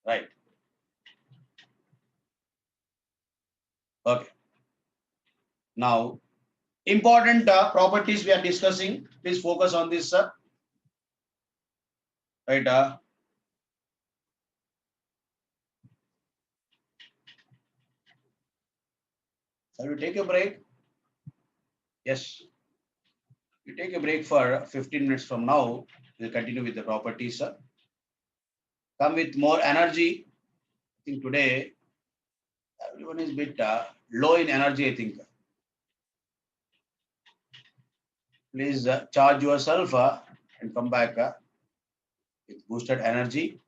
Right. Okay. Now, important properties we are discussing. Please focus on this, sir. Right. Shall we take a break? Yes. We take a break for 15 minutes from now. We'll continue with the properties, sir. Come with more energy. I think today everyone is a bit low in energy, I think. Please charge yourself and come back with boosted energy.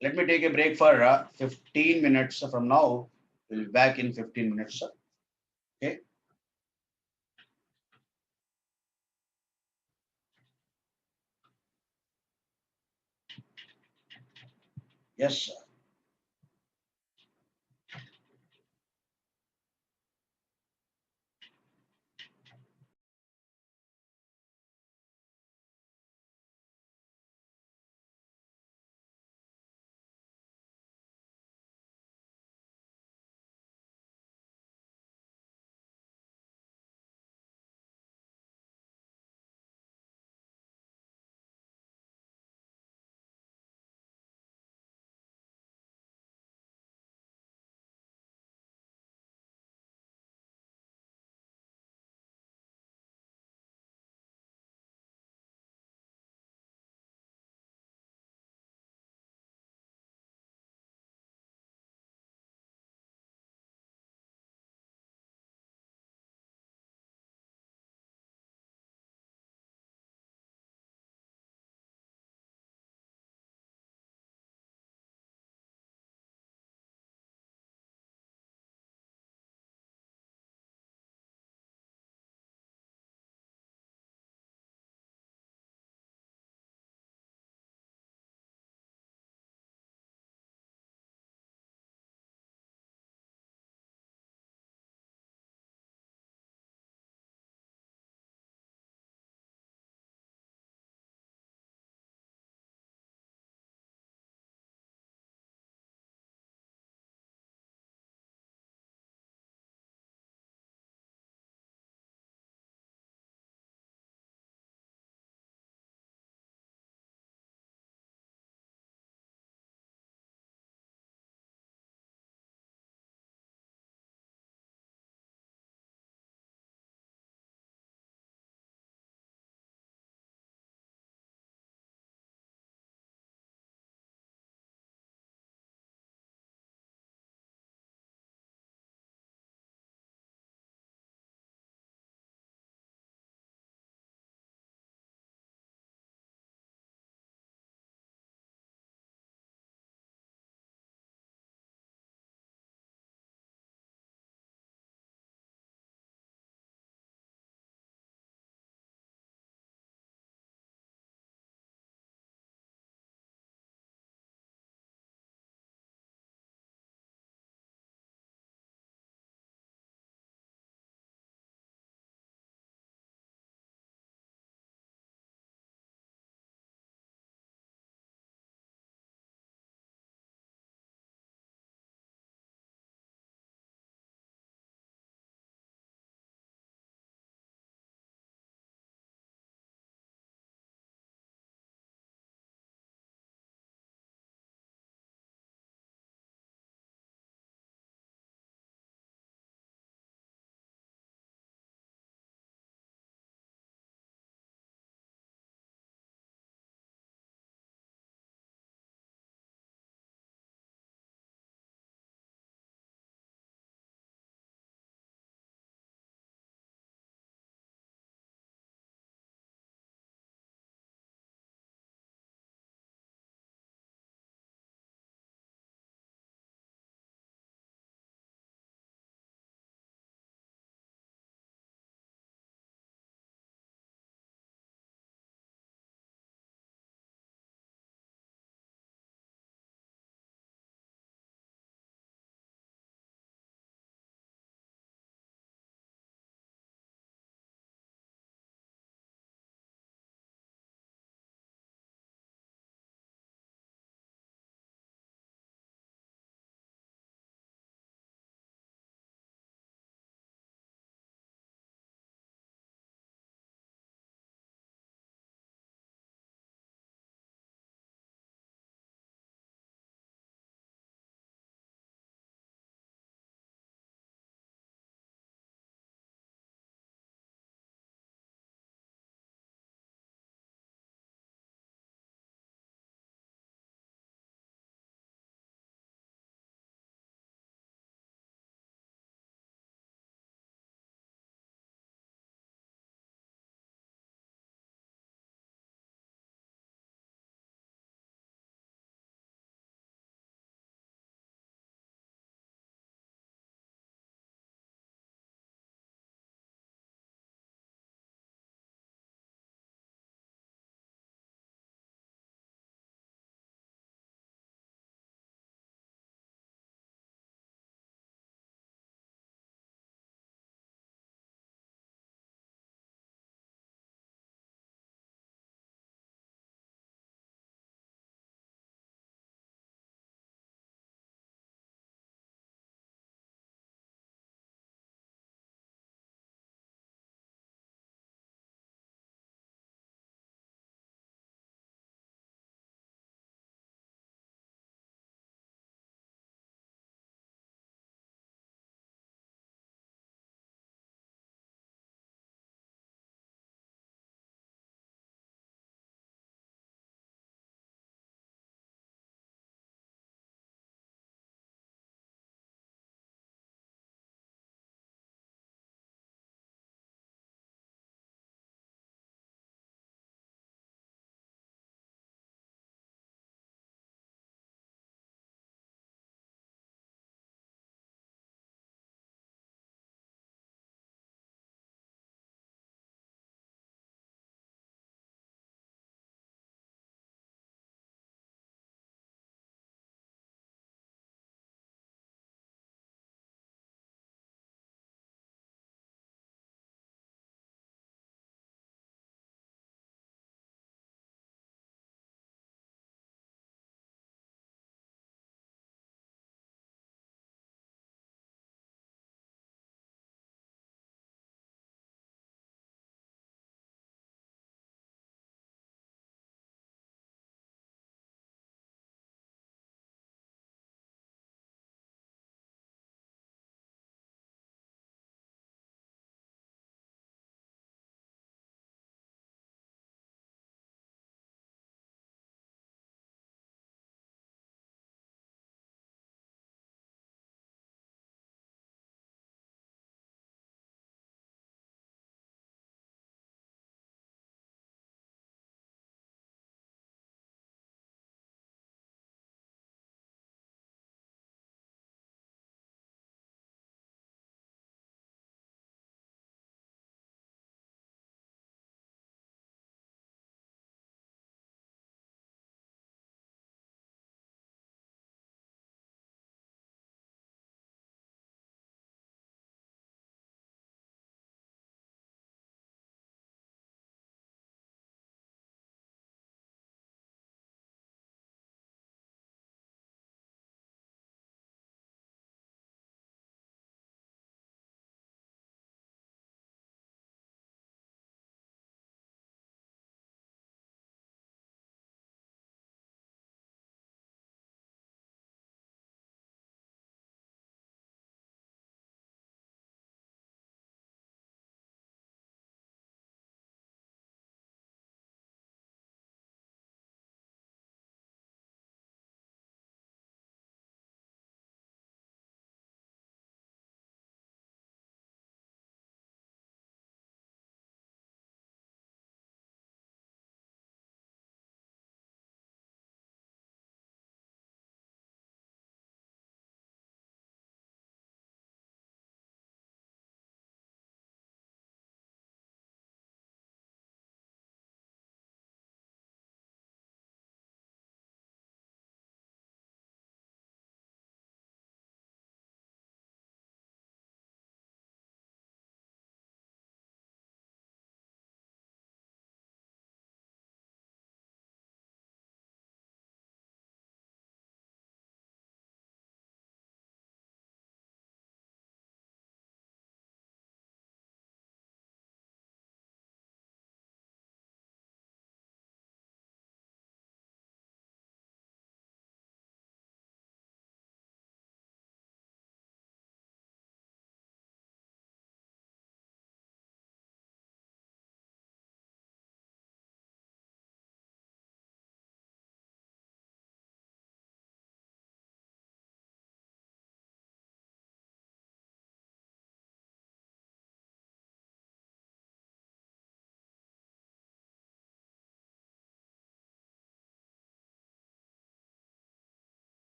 Let me take a break for 15 minutes from now. We'll be back in 15 minutes, sir. Okay. Yes, sir.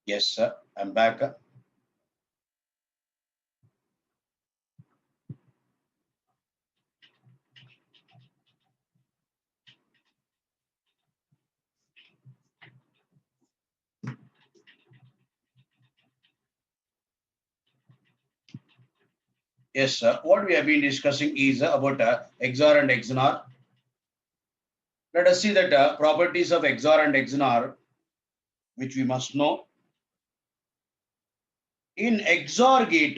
Yes, sir. I'm back. Yes, sir. What we have been discussing is about XOR and XNOR. Let us see that properties of XOR and XNOR, which we must know. In XOR gate,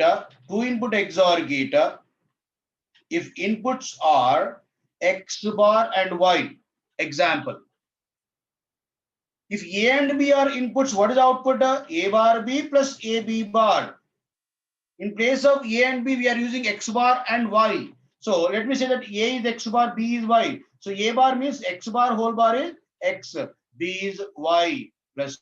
two input XOR gate, if inputs are X bar and Y, example. If A and B are inputs, what is the output? A bar B plus AB bar. In place of A and B, we are using X bar and Y. So let me say that A is X bar, B is Y. So A bar means X bar whole bar is X, B is Y plus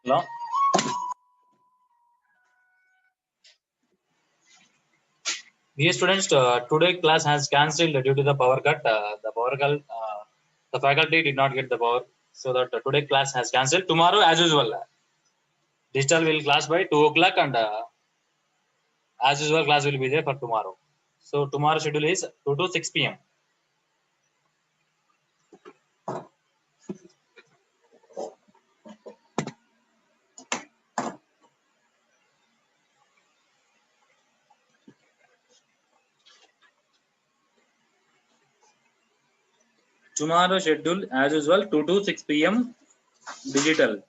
Hello? Dear students, today class has cancelled due to the power cut. The faculty did not get the power, so that today class has cancelled. Tomorrow, as usual, digital will class by 2 o'clock, and as usual class will be there for tomorrow. So tomorrow schedule is 2 to 6 p.m. Tomorrow schedule as usual 2 to 6 p.m. digital.